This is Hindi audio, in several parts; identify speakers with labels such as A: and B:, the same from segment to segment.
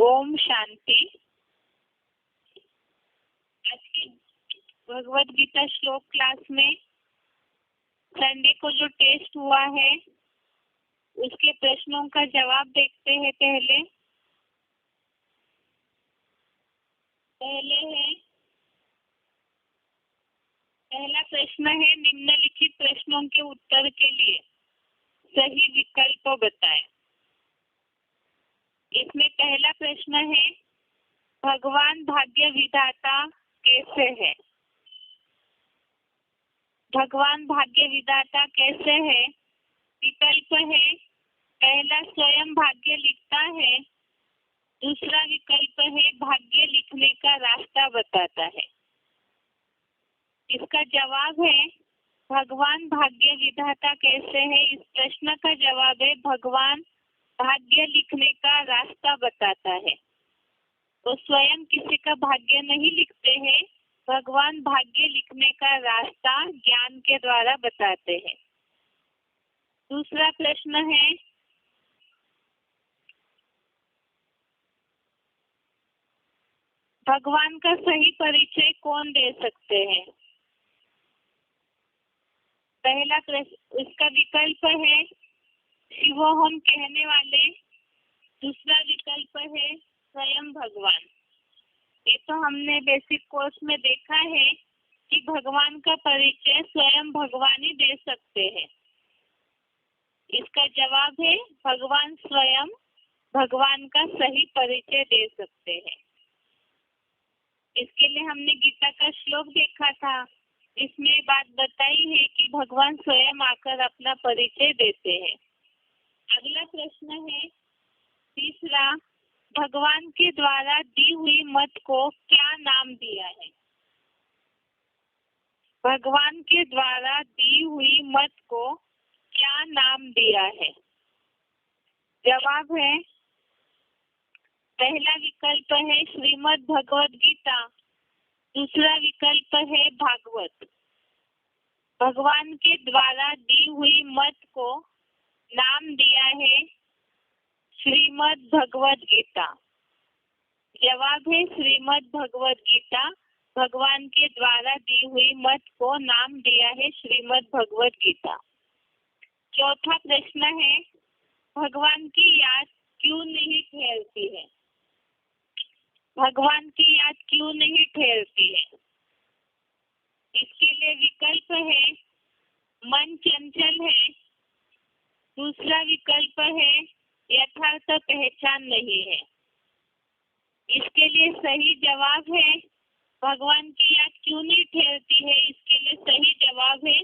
A: ओम शांति। आज की भगवत गीता श्लोक क्लास में संडे को जो टेस्ट हुआ है उसके प्रश्नों का जवाब देखते हैं। पहला प्रश्न है, निम्नलिखित प्रश्नों के उत्तर के लिए सही विकल्प बताएं। इसमें पहला प्रश्न है, भगवान भाग्य विधाता कैसे है? भगवान भाग्य विधाता कैसे है? विकल्प है, पहला स्वयं भाग्य लिखता है, दूसरा विकल्प है भाग्य लिखने का रास्ता बताता है। इसका जवाब है भगवान भाग्य विधाता कैसे है। इस प्रश्न का जवाब है भगवान भाग्य लिखने का रास्ता बताता है। वो स्वयं किसी का भाग्य नहीं लिखते हैं, भगवान भाग्य लिखने का रास्ता ज्ञान के द्वारा बताते हैं। दूसरा प्रश्न है, भगवान का सही परिचय कौन दे सकते हैं? पहला प्रश्न, इसका विकल्प है शिवोहम कहने वाले, दूसरा विकल्प है स्वयं भगवान। ये तो हमने बेसिक कोर्स में देखा है कि भगवान का परिचय स्वयं भगवान ही दे सकते हैं। इसका जवाब है भगवान स्वयं भगवान का सही परिचय दे सकते हैं। इसके लिए हमने गीता का श्लोक देखा था, इसमें बात बताई है कि भगवान स्वयं आकर अपना परिचय देते हैं। अगला प्रश्न है तीसरा, भगवान के द्वारा दी हुई मत को क्या नाम दिया है? भगवान के द्वारा दी हुई मत को क्या नाम दिया है? जवाब है, पहला विकल्प है श्रीमद् भगवद गीता, दूसरा विकल्प है भागवत। भगवान के द्वारा दी हुई मत को नाम दिया है श्रीमद् भगवद गीता। जवाब है श्रीमद् भगवद गीता, भगवान के द्वारा दी हुई मत को नाम दिया है श्रीमद् भगवद गीता। चौथा प्रश्न है, भगवान की याद क्यों नहीं ठहरती है? भगवान की याद क्यों नहीं ठहरती है? इसके लिए विकल्प है मन चंचल है, दूसरा विकल्प है यथार्थ पहचान नहीं है। इसके लिए सही जवाब है भगवान की याद क्यों नहीं ठहरती है। इसके लिए सही जवाब है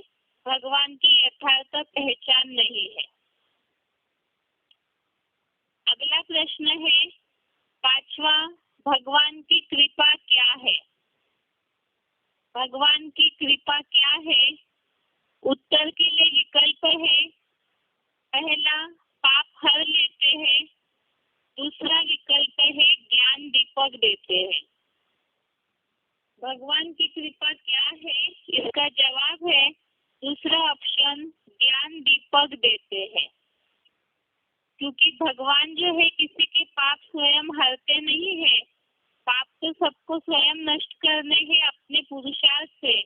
A: भगवान की यथार्थ पहचान नहीं है। अगला प्रश्न है पांचवा, भगवान की कृपा क्या है? भगवान की कृपा क्या है? उत्तर के लिए विकल्प है, पहला पाप हर लेते हैं, दूसरा विकल्प है ज्ञान दीपक देते हैं। भगवान की कृपा क्या है? इसका जवाब है दूसरा ऑप्शन, ज्ञान दीपक देते हैं। क्योंकि भगवान जो है किसी के पाप स्वयं हरते नहीं है, पाप तो सबको स्वयं नष्ट करने हैं अपने पुरुषार्थ से।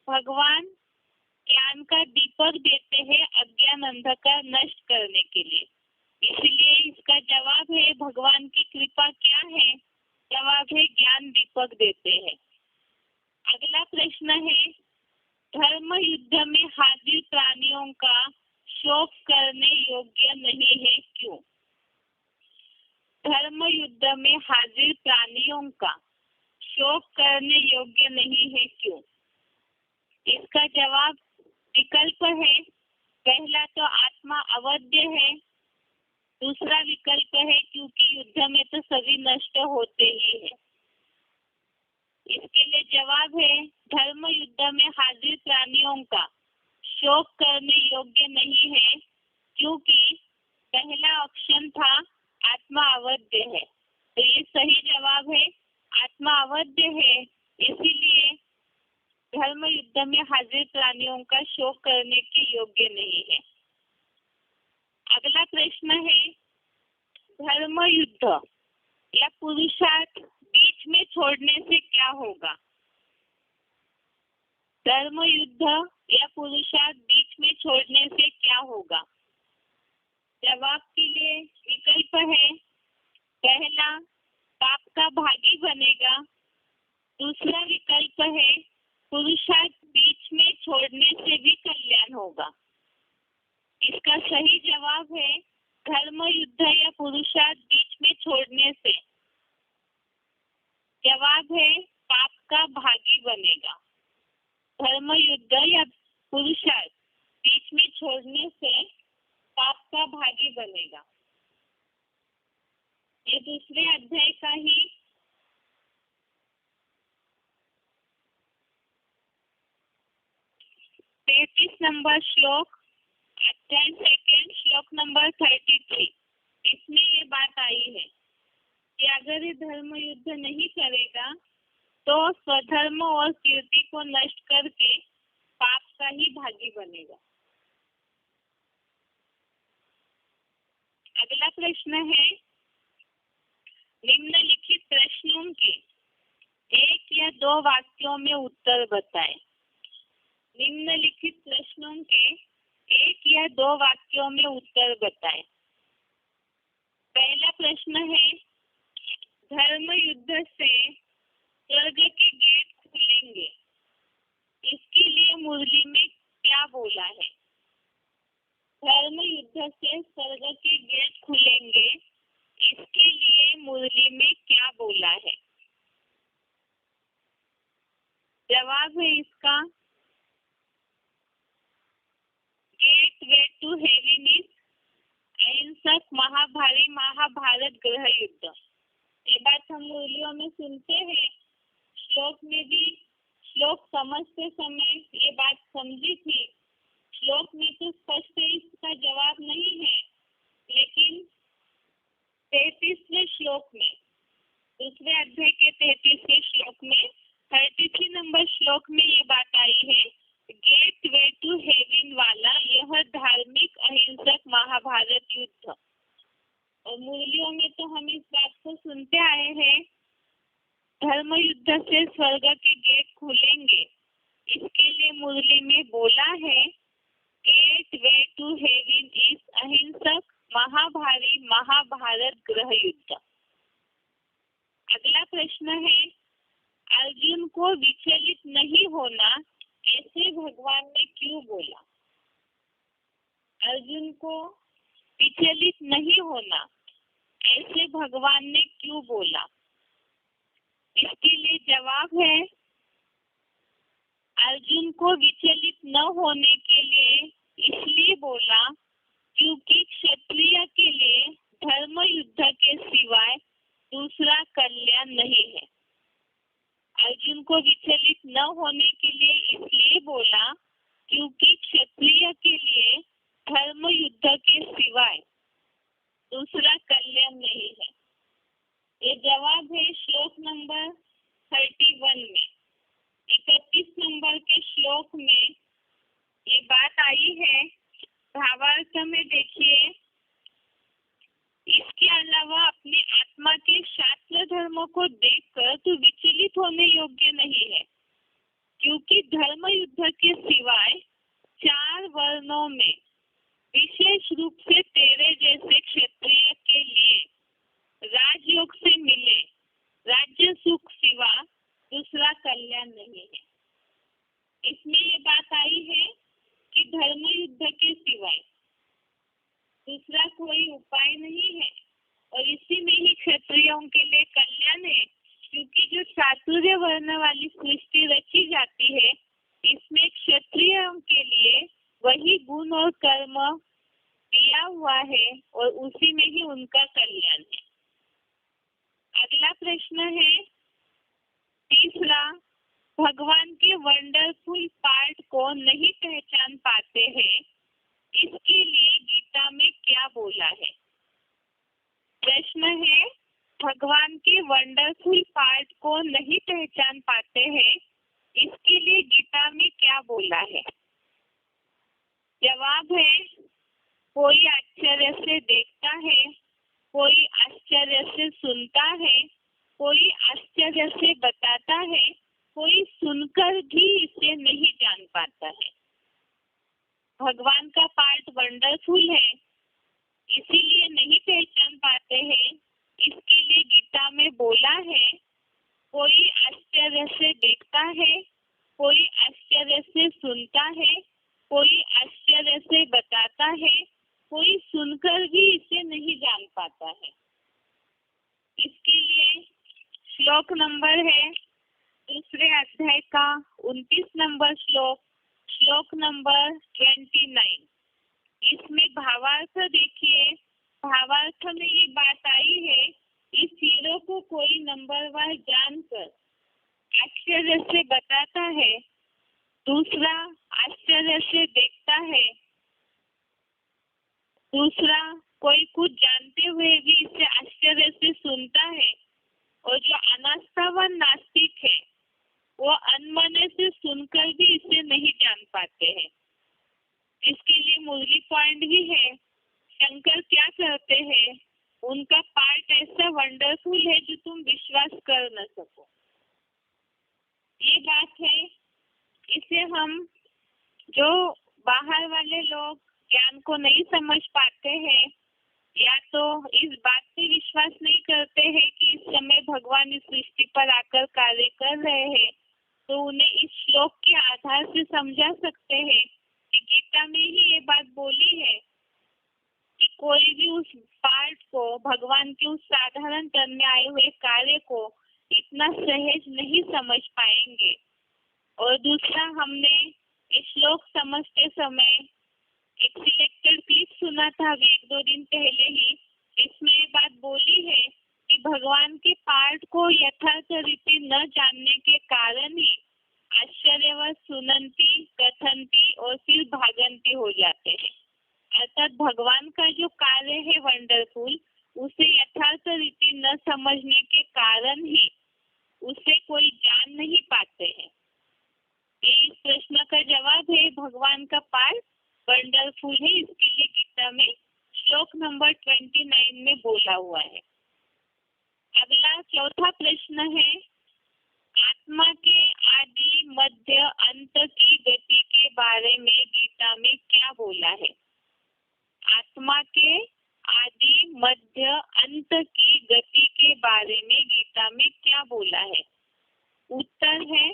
A: भगवान ज्ञान का दीपक देते हैं अज्ञान अंधकार नष्ट करने के लिए। इसलिए इसका जवाब है भगवान की कृपा क्या है? जवाब है ज्ञान दीपक देते हैं। अगला प्रश्न है, धर्म युद्ध में हाजिर प्राणियों का शोक करने योग्य नहीं है, क्यों? धर्म युद्ध में हाजिर प्राणियों का शोक करने योग्य नहीं है, क्यों? इसका जवाब विकल्प है, पहला तो आत्मा अवध्य है, दूसरा विकल्प है क्योंकि युद्ध में तो सभी नष्ट होते ही है। इसके लिए जवाब है धर्म युद्ध में हाजिर प्राणियों का शोक करने योग्य नहीं है, क्योंकि पहला ऑप्शन था आत्मा अवध्य है। तो ये सही जवाब है, आत्मा अवध्य है, इसीलिए धर्म युद्ध में हाजिर प्राणियों का शोक करने के योग्य नहीं है। अगला प्रश्न है, धर्म युद्ध या पुरुषार्थ बीच में छोड़ने से क्या होगा? धर्म युद्ध या पुरुषार्थ बीच में छोड़ने से क्या होगा? जवाब के लिए विकल्प है, पहला पाप का भागी बनेगा, दूसरा विकल्प है पुरुषार्थ बीच में छोड़ने से भी कल्याण होगा। इसका सही जवाब है धर्म युद्ध या पुरुषार्थ बीच में छोड़ने से। जवाब है पाप का भागी बनेगा। धर्म युद्ध या पुरुषार्थ बीच में छोड़ने से पाप का भागी बनेगा। ये दूसरे अध्याय का ही 33 नंबर श्लोक, अध्याय सेकेंड, श्लोक नंबर 33। इसमें ये बात आई है कि अगर ये धर्म युद्ध नहीं करेगा तो स्वधर्म और कीर्ति को नष्ट करके पाप का ही भागी बनेगा। अगला प्रश्न है, निम्नलिखित प्रश्नों के एक या दो वाक्यों में उत्तर बताएं। निम्नलिखित प्रश्नों के एक या दो वाक्यों में उत्तर बताएं। पहला प्रश्न है, धर्म युद्ध से स्वर्ग के गेट खुलेंगे, इसके लिए मुरली में क्या बोला है? धर्म युद्ध से स्वर्ग के गेट खुलेंगे, इसके लिए मुरली में क्या बोला है? जवाब है इसका get way to heaven is अहिंसक महाभारी महाभारत गृह युद्ध। ये बात हम मुरलियों में सुनते हैं, श्लोक में भी श्लोक समझते समय ये बात समझी थी। श्लोक में तो स्पष्ट इसका जवाब नहीं है, लेकिन 33वें श्लोक में, दूसरे अध्याय के 33वें श्लोक में 33 नंबर श्लोक में ये बात आई है, गेट वे टू हेवन वाला यह धार्मिक अहिंसक महाभारत युद्ध। और मुरलियों में तो हम इस बात को सुनते आए हैं, धर्म युद्ध से स्वर्ग के गेट खुलेंगे, इसके लिए मुरली में बोला है get way to heaven is अहिंसक महाभारी महाभारत गृह युद्ध। अगला प्रश्न है, अर्जुन को विचलित नहीं होना ऐसे भगवान ने क्यों बोला? अर्जुन को विचलित नहीं होना ऐसे भगवान ने क्यों बोला? इसके लिए जवाब है, अर्जुन को विचलित न होने के लिए इसलिए बोला क्योंकि क्षत्रिय के लिए धर्म युद्ध के सिवाय दूसरा कल्याण नहीं है। अर्जुन को विचलित न होने के लिए इसलिए बोला क्योंकि क्षत्रिय के लिए धर्म युद्ध के सिवाय दूसरा कल्याण नहीं है। ये जवाब है श्लोक नंबर 31 में। 31 नंबर के श्लोक में ये बात आई है, भावार्थ में देखिए, इसके अलावा अपने आत्मा के शास्त्र धर्मों को देखकर तो विचलित होने योग्य नहीं है, क्योंकि धर्म युद्ध के सिवाय 4 वर्णों में विशेष रूप से तेरे जैसे क्षत्रिय के लिए राजयोग से मिले राज्य सुख सिवा दूसरा कल्याण नहीं है। इसमें ये बात आई है कि धर्म युद्ध के सिवाय दूसरा कोई उपाय नहीं है और इसी में ही क्षत्रियों के लिए कल्याण है, क्योंकि जो चातुर्य वर्ण वाली सृष्टि रची जाती है इसमें क्षत्रियों के लिए वही गुण और कर्म दिया हुआ है और उसी में ही उनका कल्याण है। अगला प्रश्न है तीसरा, भगवान के वंडरफुल पार्ट को नहीं पहचान पाते हैं, इसके लिए गीता में क्या बोला है? प्रश्न है, भगवान के वंडरफुल पार्ट को नहीं पहचान पाते हैं, इसके लिए गीता में क्या बोला है? जवाब है, कोई आश्चर्य से देखता है कोई आश्चर्य से सुनता है, कोई आश्चर्य से बताता है, कोई सुनकर भी इसे नहीं जान पाता है। भगवान का पार्ट वंडरफुल है, इसीलिए नहीं पहचान पाते हैं। इसके लिए गीता में बोला है, कोई आश्चर्य से देखता है, कोई आश्चर्य से सुनता है, कोई आश्चर्य से बताता है, कोई सुनकर भी इसे नहीं जान पाता है। इसके लिए श्लोक नंबर है दूसरे अध्याय का 29 नंबर श्लोक, श्लोक नंबर 29। इसमें भावार्थ देखिए, भावार्थ में ये बात आई है, इस हीरो को कोई नंबरवार जानकर आश्चर्य से बताता है, दूसरा आश्चर्य से देखता है, दूसरा कोई कुछ जानते हुए भी इसे आश्चर्य से सुनता है, और जो अनास्थावान नास्तिक है वो अनमने से सुनकर भी इसे नहीं जान पाते हैं। इसके लिए मुर्गी पॉइंट ही है, शंकर क्या करते हैं, उनका पार्ट ऐसा वंडरफुल है जो तुम विश्वास कर न सको। ये बात है, इसे हम जो बाहर वाले लोग ज्ञान को नहीं समझ पाते हैं, या तो इस बात पे विश्वास नहीं करते हैं कि इस समय भगवान इस सृष्टि पर आकर कार्य कर रहे हैं, तो उन्हें इस श्लोक के आधार से समझा सकते हैं कि गीता में ही ये बात बोली है कि कोई भी उस पार्ट को, भगवान के उस साधारण करने आए हुए कार्य को इतना सहज नहीं समझ पाएंगे। और दूसरा, हमने इस श्लोक समझते समय एक सिलेक्टेड क्लिप सुना था अभी 1-2 दिन पहले ही। इसमें ये बात बोली है कि भगवान के पार्ट को यथार्थ रीति न जानने के कारण ही आश्चर्यवश सुनंती, कथनती और फिर भागंती हो जाते हैं। अर्थात भगवान का जो कार्य है वंडरफुल, उसे यथार्थ रीति न समझने के कारण ही उसे कोई जान नहीं पाते हैं। ये इस प्रश्न का जवाब है, भगवान का पार्ट वंडरफुल है, इसके लिए गीता में श्लोक नंबर 29 में बोला हुआ है। अगला चौथा प्रश्न है, आत्मा के आदि मध्य अंत की गति के बारे में गीता में क्या बोला है? आत्मा के आदि मध्य अंत की गति के बारे में गीता में क्या बोला है? उत्तर है,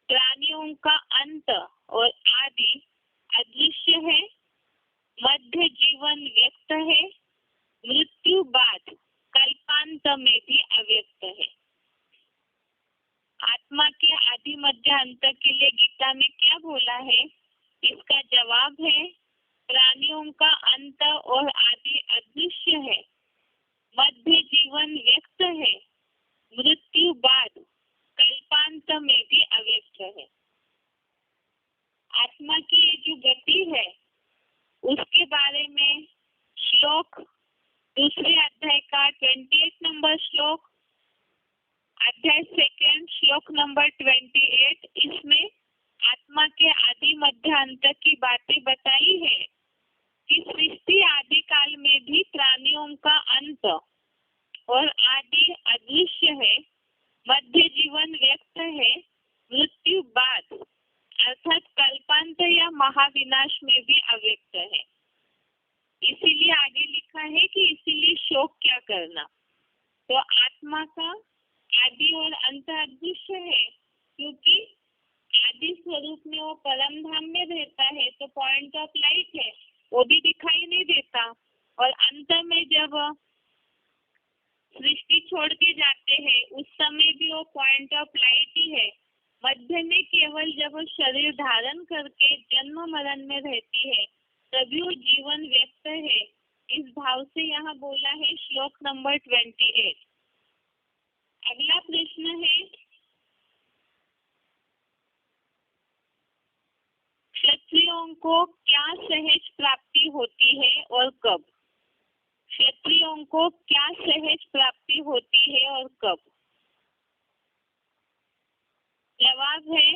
A: प्राणियों का अंत और आदि अदृश्य है, मध्य जीवन व्यक्त है, मृत्यु बाद कल्पांत में भी अव्यक्त है। आत्मा के आदि मध्य अंत के लिए गीता में क्या बोला है? इसका जवाब है, प्राणियों का अंत और आदि अदृश्य है, मध्य जीवन व्यक्त है, मृत्यु बाद कल्पांत में भी अव्यक्त है। आत्मा की जो गति है उसके बारे में श्लोक दूसरे अध्याय का 28 नंबर श्लोक, अध्याय 2 श्लोक नंबर 28, इसमें आत्मा के आदि मध्य अंत की बातें बताई है कि सृष्टि आदि काल में भी प्राणियों का अंत और आदि अदृश्य है, मध्य जीवन व्यक्त है, मृत्यु बाद अर्थात कल्पांत या महाविनाश में भी अव्यक्त है। इसीलिए आगे लिखा है कि इसीलिए शोक क्या करना। तो आत्मा का आदि और अंत अदृश्य है, क्योंकि आदि स्वरूप में वो परम धाम में रहता है, तो पॉइंट ऑफ लाइट है, वो भी दिखाई नहीं देता। और अंत में जब सृष्टि छोड़ के जाते हैं उस समय भी वो पॉइंट ऑफ लाइट ही है। मध्य में केवल जब वो शरीर धारण करके जन्म मरण में रहती है तभी वो जीवन व्यक्त है। इस भाव से यहाँ बोला है श्लोक नंबर 28। अगला प्रश्न है, क्षत्रियों को क्या सहज प्राप्ति होती है और कब? क्षत्रियों को क्या सहज प्राप्ति होती है और कब? जवाब है,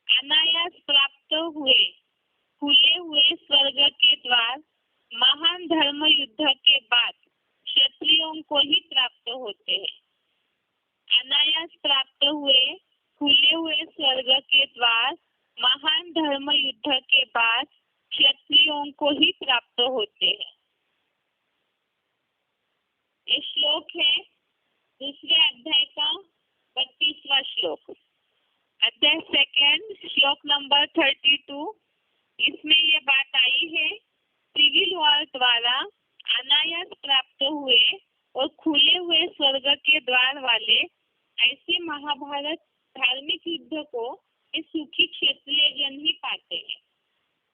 A: अनायास प्राप्त हुए खुले हुए स्वर्ग के द्वार महान धर्म युद्ध के बाद क्षत्रियों को ही प्राप्त होते हैं। अनायास प्राप्त हुए खुले हुए स्वर्ग के द्वार महान धर्म युद्ध के बाद क्षत्रियों को ही प्राप्त होते हैं। ये श्लोक है दूसरे अध्याय का 32वां श्लोक, अध्याय सेकंड, श्लोक नंबर 32। इसमें ये बात आई है सिविल वॉर द्वारा अनायास प्राप्त हुए और खुले हुए स्वर्ग के द्वार वाले ऐसे महाभारत धार्मिक युद्ध को ये सुखी क्षत्रिय जन ही पाते हैं।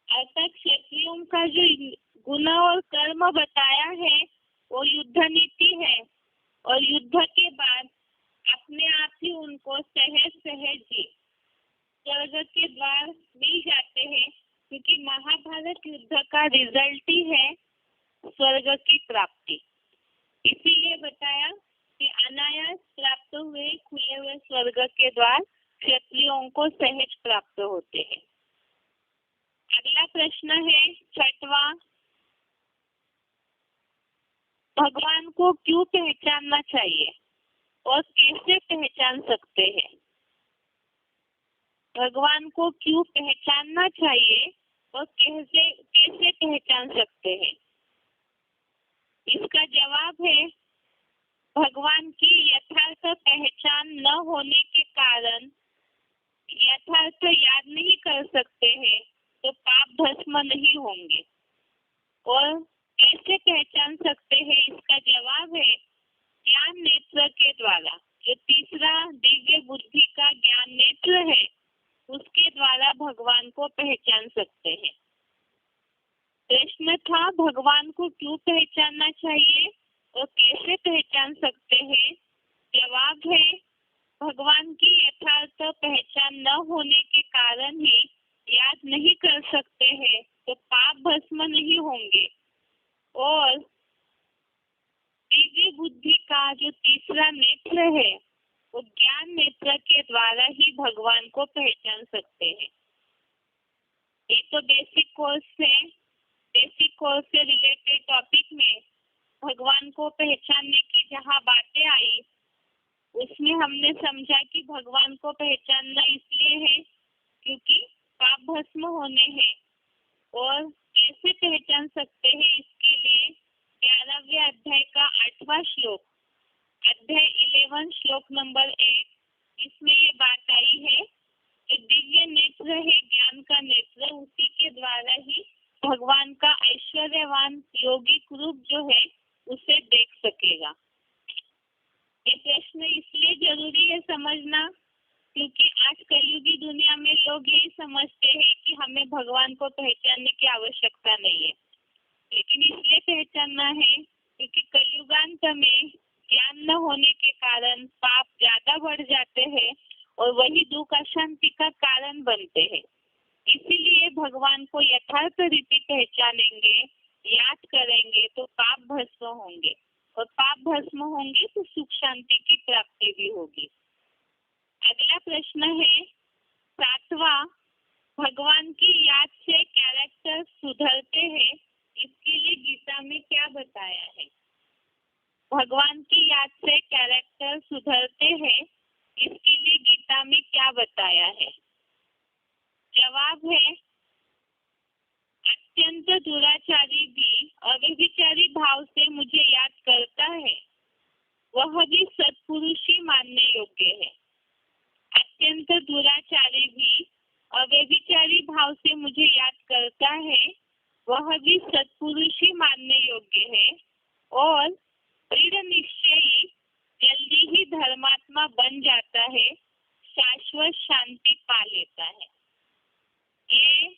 A: अर्थात क्षत्रियों का जो गुण और कर्म बताया है वो युद्ध नीति है, और युद्ध के बाद अपने आप ही उनको सहज सहज ही स्वर्ग के द्वार मिल जाते हैं, क्योंकि महाभारत युद्ध का रिजल्ट ही है स्वर्ग की प्राप्ति। इसीलिए बताया कि अनायास प्राप्त हुए खुले हुए स्वर्ग के द्वार क्षत्रियों को सहज प्राप्त होते हैं। अगला प्रश्न है 6वां, भगवान को क्यों पहचानना चाहिए और कैसे पहचान सकते हैं? भगवान को क्यों पहचानना चाहिए और कैसे कैसे पहचान सकते हैं? इसका जवाब है भगवान की यथार्थ पहचान न होने के कारण यथार्थ याद नहीं कर सकते हैं तो पाप भस्म नहीं होंगे। और कैसे पहचान सकते हैं? इसका जवाब है ज्ञान नेत्र के द्वारा। जो तीसरा दिव्य बुद्धि का ज्ञान नेत्र है उसके द्वारा भगवान को पहचान सकते हैं। प्रश्न था भगवान को क्यों पहचानना चाहिए और कैसे पहचान सकते हैं? जवाब है भगवान की यथार्थ पहचान न होने के कारण ही याद नहीं कर सकते हैं तो पाप भस्म नहीं होंगे। और दिव्य बुद्धि का जो तीसरा नेत्र है वो ज्ञान नेत्र के द्वारा ही भगवान को पहचान सकते हैं। ये तो बेसिक कोर्स से रिलेटेड टॉपिक में भगवान को पहचानने की जहाँ बातें आई उसमें हमने समझा कि भगवान को पहचानना इसलिए है क्योंकि पाप भस्म होने हैं। और कैसे पहचान सकते हैं इसके लिए 11वें अध्याय का 8वां श्लोक, अध्याय 11 श्लोक नंबर 1, इसमें ये बात आई है कि दिव्य नेत्र है ज्ञान का नेत्र, उसी के द्वारा ही भगवान का ऐश्वर्यवान यौगिक रूप जो है उसे देख सकेगा। ये प्रश्न इसलिए जरूरी है समझना क्योंकि आज कलयुगी दुनिया में लोग यही समझते हैं कि हमें भगवान को पहचानने की आवश्यकता नहीं है, लेकिन इसलिए पहचानना है क्योंकि कलयुगांत में ज्ञान न होने के कारण पाप ज्यादा बढ़ जाते हैं और वही दुख अशांति का कारण बनते हैं। इसीलिए भगवान को यथार्थ रीति पहचानेंगे, याद करेंगे तो पाप भस्म होंगे, और पाप भस्म होंगे तो सुख शांति की प्राप्ति भी होगी। अगला प्रश्न है 7वां, भगवान की याद से कैरेक्टर सुधरते हैं, इसके लिए गीता में क्या बताया है? भगवान की याद से कैरेक्टर सुधरते हैं, इसके लिए गीता में क्या बताया है? जवाब है अत्यंत दुराचारी भी अव्यभिचारी भाव से मुझे याद करता है, वह भी सत्पुरुष ही मानने योग्य है। अत्यंत दुराचारी भी अव्यभिचारी भाव से मुझे याद करता है, वह भी सत्पुरुष ही मानने योग्य है। और दृढ़ निश्चयी जल्दी ही धर्मात्मा बन जाता है, शाश्वत शांति पा लेता है। ये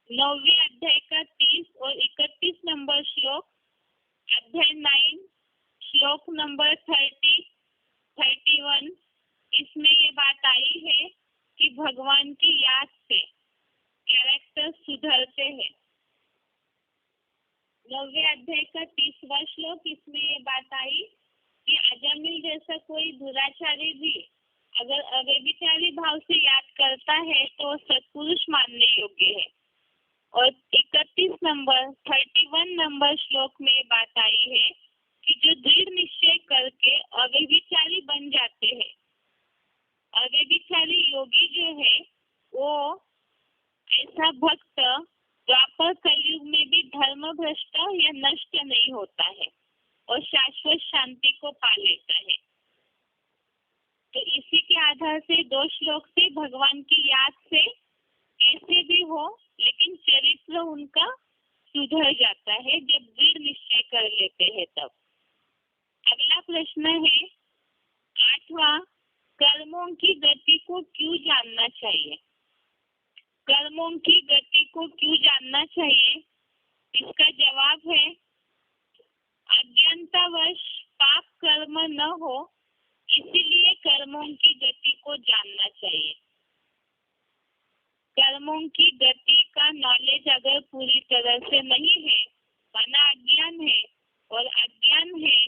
A: 9वें अध्याय का 30 और 31 नंबर श्लोक, अध्याय 9 श्लोक नंबर 30, 31, इसमें ये बात आई है कि भगवान की याद से कैरेक्टर सुधरते हैं। 9वें अध्याय का 30वां श्लोक, इसमें ये बात आई कि अजामिल जैसा कोई दुराचारी भी अगर अव्यभिचारी भाव से याद करता है तो सत्पुरुष मानने योग्य है। और 31 नंबर श्लोक में बात आई है कि जो दृढ़ निश्चय करके अव्यभिचारी बन जाते हैं, अव्यभिचारी योगी जो है वो ऐसा भक्त द्वापर कलयुग में भी धर्म भ्रष्ट या नष्ट नहीं होता है और शाश्वत शांति को पा लेता है। तो इसी के आधार से 2 श्लोक से भगवान की याद से कैसे भी हो लेकिन चरित्र उनका सुधर जाता है जब दृढ़ निश्चय कर लेते हैं तब। अगला प्रश्न है 8वां, कर्मों की गति को क्यों जानना चाहिए? कर्मों की गति को क्यों जानना चाहिए? इसका जवाब है अज्ञानतावश पाप कर्म न हो इसीलिए कर्मों की गति को जानना चाहिए। कर्मों की गति का नॉलेज अगर पूरी तरह से नहीं है, वरना अज्ञान है और अज्ञान है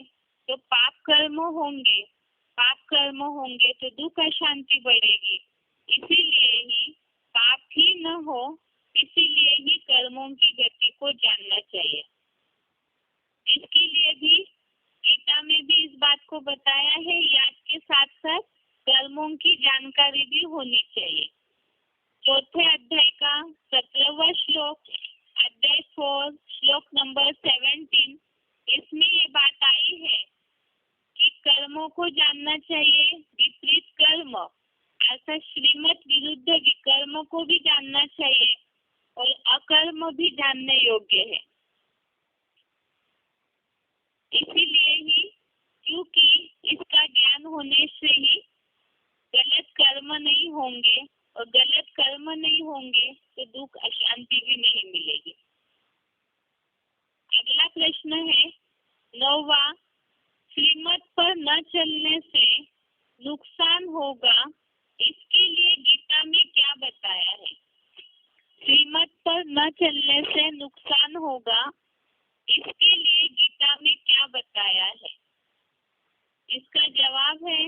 A: तो पाप कर्म होंगे, पाप कर्म होंगे तो दुख अशांति बढ़ेगी। इसीलिए ही पाप ही न हो इसीलिए ही कर्मों की गति को जानना चाहिए। इसके लिए भी गीता में भी इस बात को बताया है, याद के साथ साथ कर्मों की जानकारी भी होनी चाहिए। 4थे अध्याय का 17वां श्लोक, अध्याय 4 श्लोक नंबर 17, इसमें ये बात आई है कि कर्मों को जानना चाहिए, विपरीत कर्म अर्थात श्रीमत विरुद्ध विकर्म को भी जानना चाहिए और अकर्म भी जानने योग्य है। इसीलिए ही क्योंकि इसका ज्ञान होने से ही गलत कर्म नहीं होंगे और गलत कर्म नहीं होंगे तो दुख अशांति भी नहीं मिलेगी। अगला प्रश्न है 9वां, श्रीमत पर न चलने से नुकसान होगा इसके लिए गीता में क्या बताया है? श्रीमत पर न चलने से नुकसान होगा इसके लिए गीता में क्या बताया है? इसका जवाब है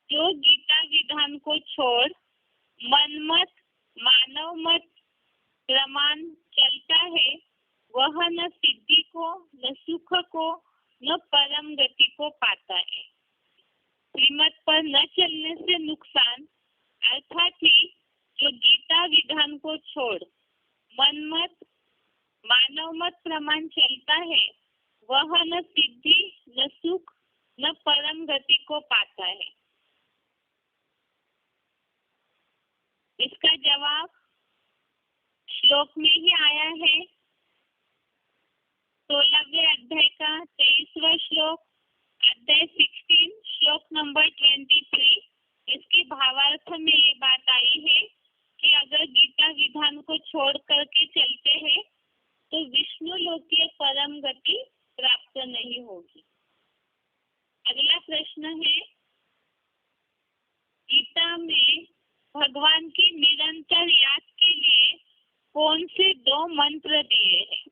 A: जो गीता विधान को छोड़ मनमत मानव मत प्रमाण चलता है वह न सिद्धि को न सुख को न परम गति को पाता है। श्रीमत पर न चलने से नुकसान अर्थात ही जो गीता विधान को छोड़ मनमत मानव मत प्रमाण चलता है वह न सिद्धि न सुख न परम गति को पाता है। इसका जवाब श्लोक में ही आया है, 16वें अध्याय का 23वां श्लोक, अध्याय 16 श्लोक नंबर 23। इसके भावार्थ में ये बात आई है कि अगर गीता विधान को छोड़ करके चलते हैं तो विष्णु लोकीय परम गति प्राप्त नहीं होगी। अगला प्रश्न है गीता में भगवान की निरंतर याद के लिए कौन से 2 मंत्र दिए हैं?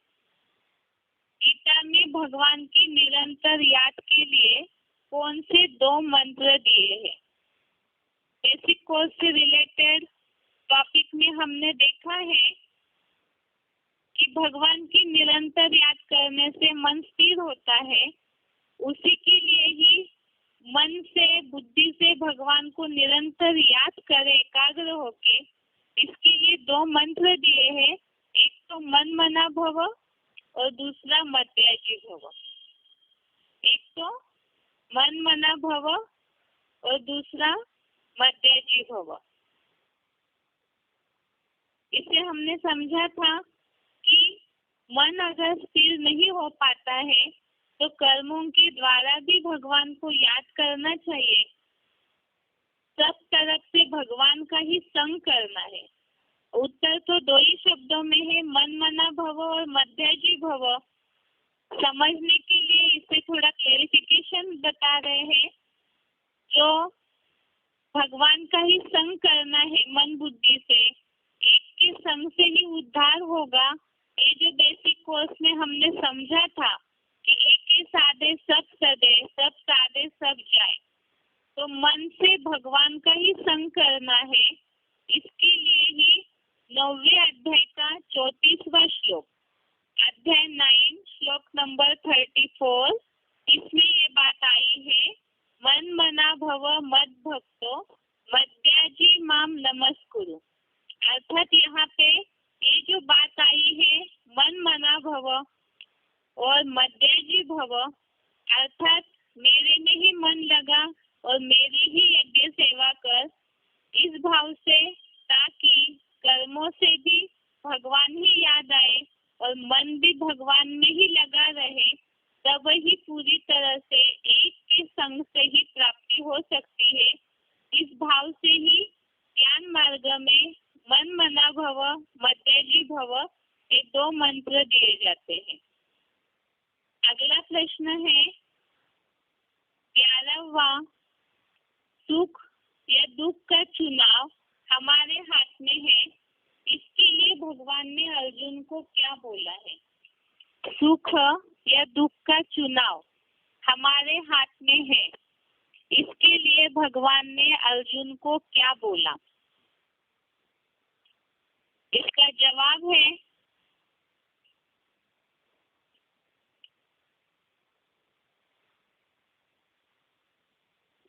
A: गीता में भगवान की निरंतर याद के लिए कौन से 2 मंत्र दिए हैं? बेसिक कोर्स से रिलेटेड टॉपिक में हमने देखा है कि भगवान की निरंतर याद करने से मन स्थिर होता है। उसी के लिए ही मन से बुद्धि से भगवान को निरंतर याद करे एकाग्र होके, इसके लिए 2 मंत्र दिए हैं। एक तो मन मना भव और दूसरा मध्याजी भव। एक तो मन मना भव और दूसरा मध्याजी भव। इसे हमने समझा था कि मन अगर स्थिर नहीं हो पाता है तो कर्मों के द्वारा भी भगवान को याद करना चाहिए। सब तरफ से भगवान का ही संग करना है। उत्तर तो 2 ही शब्दों में है, मन मना भव और मध्याजी भव। समझने के लिए इसे थोड़ा क्लेरिफिकेशन बता रहे हैं। जो भगवान का ही संग करना है मन बुद्धि से, एक के संग से ही उद्धार होगा। ये जो बेसिक कोर्स में हमने समझा था कि एक के साधे सब सदे, सब साधे सब जाए, तो मन से भगवान का ही संग करना है। इसके लिए ही 9वें 34 इसमें ये बात आई है, मन मना भव मद भक्तो मद्याजी माम नमस्कुरु। अर्थात यहाँ पे ये जो बात आई है मन मना भव और मद्याजी भव, अर्थात मेरे में ही मन लगा और मेरी ही यज्ञ सेवा कर, इस भाव से, ताकि कर्मों से भी भगवान ही याद आए और मन भी भगवान में ही लगा रहे, तब ही पूरी तरह से एक के संग से ही प्राप्ति हो सकती है। इस भाव से ही ज्ञान मार्ग में मन मना भव मद्याजी भव ये 2 मंत्र दिए जाते हैं। अगला प्रश्न है 11वां, सुख या दुख का चुनाव हमारे हाथ में है, इसके लिए भगवान ने अर्जुन को क्या बोला है? सुख या दुख का चुनाव हमारे हाथ में है, इसके लिए भगवान ने अर्जुन को क्या बोला? इसका जवाब है